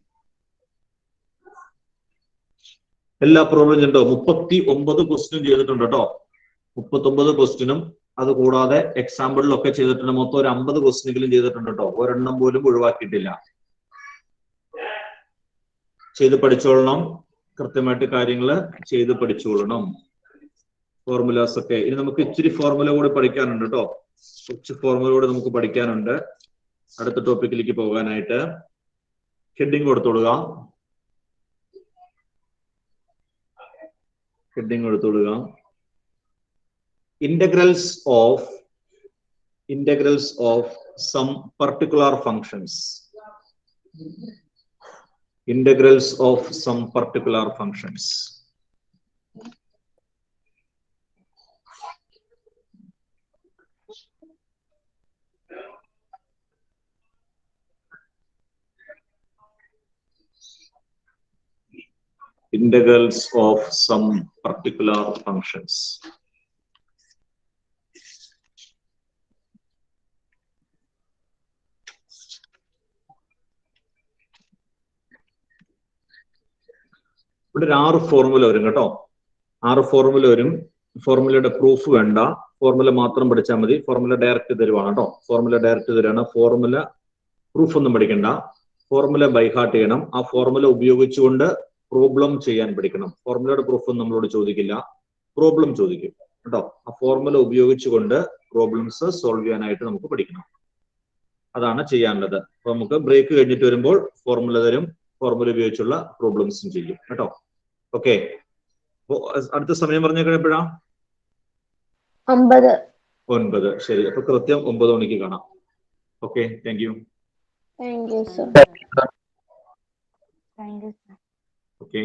എല്ലാ പ്രോബ്ലം ചെയ്തിട്ടോ 39 ക്വസ്റ്റ്യനും ചെയ്തിട്ടുണ്ട് കേട്ടോ. 39 ക്വസ്റ്റ്യനും അത് കൂടാതെ എക്സാമ്പിളിലൊക്കെ ചെയ്തിട്ടുണ്ട്. മൊത്തം ഒരു 50 ക്വസ്റ്റ്യനെങ്കിലും ചെയ്തിട്ടുണ്ട് കേട്ടോ. ഒരെണ്ണം പോലും ഒഴിവാക്കിയിട്ടില്ല. ചെയ്ത് പഠിച്ചോളണം, കൃത്യമായിട്ട് കാര്യങ്ങൾ ചെയ്ത് പഠിച്ചോളണം. ഫോർമുലാസ് ഒക്കെ ഇനി നമുക്ക് ഇച്ചിരി ഫോർമുല കൂടി പഠിക്കാനുണ്ട് കേട്ടോ. കുറച്ച് ഫോർമുല കൂടി നമുക്ക് പഠിക്കാനുണ്ട് അടുത്ത ടോപ്പിക്കിലേക്ക് പോകാനായിട്ട്. ഹെഡിങ് കൊടുത്തോളുക. ഹെഡിങ് കൊടുത്തോളുക. Integrals of some particular functions. Integrals of some particular functions. Integrals of some particular functions. ഇവിടെ 6 ഫോർമുല വരും കേട്ടോ. 6 ഫോർമുല വരും. ഫോർമുലയുടെ പ്രൂഫ് വേണ്ട, ഫോർമുല മാത്രം പഠിച്ചാൽ മതി. ഫോർമുല ഡയറക്റ്റ് തരുവാണ് കേട്ടോ. ഫോർമുല ഡയറക്റ്റ് തരുവാണ്. ഫോർമുല പ്രൂഫ് ഒന്നും പഠിക്കണ്ട. ഫോർമുല ബൈഹാർട്ട് ചെയ്യണം. ആ ഫോർമുല ഉപയോഗിച്ചുകൊണ്ട് പ്രോബ്ലം ചെയ്യാൻ പഠിക്കണം. ഫോർമുലയുടെ പ്രൂഫ് ഒന്നും നമ്മളോട് ചോദിക്കില്ല, പ്രോബ്ലം ചോദിക്കും കേട്ടോ. ആ ഫോർമുല ഉപയോഗിച്ചുകൊണ്ട് പ്രോബ്ലംസ് സോൾവ് ചെയ്യാനായിട്ട് നമുക്ക് പഠിക്കണം. അതാണ് ചെയ്യാനുള്ളത്. അപ്പൊ നമുക്ക് ബ്രേക്ക് കഴിഞ്ഞിട്ട് വരുമ്പോൾ ഫോർമുല തരും. ഫോർമുല ഉപയോഗിച്ചുള്ള പ്രോബ്ലംസും ചെയ്യും കേട്ടോ. ഓക്കെ, അപ്പൊ അടുത്ത സമയം പറഞ്ഞേക്കണ എപ്പോഴാ? 9. ശരി, അപ്പൊ കൃത്യം 9 മണിക്ക് കാണാം. Okay, thank you. Thank you, sir. Thank you, sir. Okay.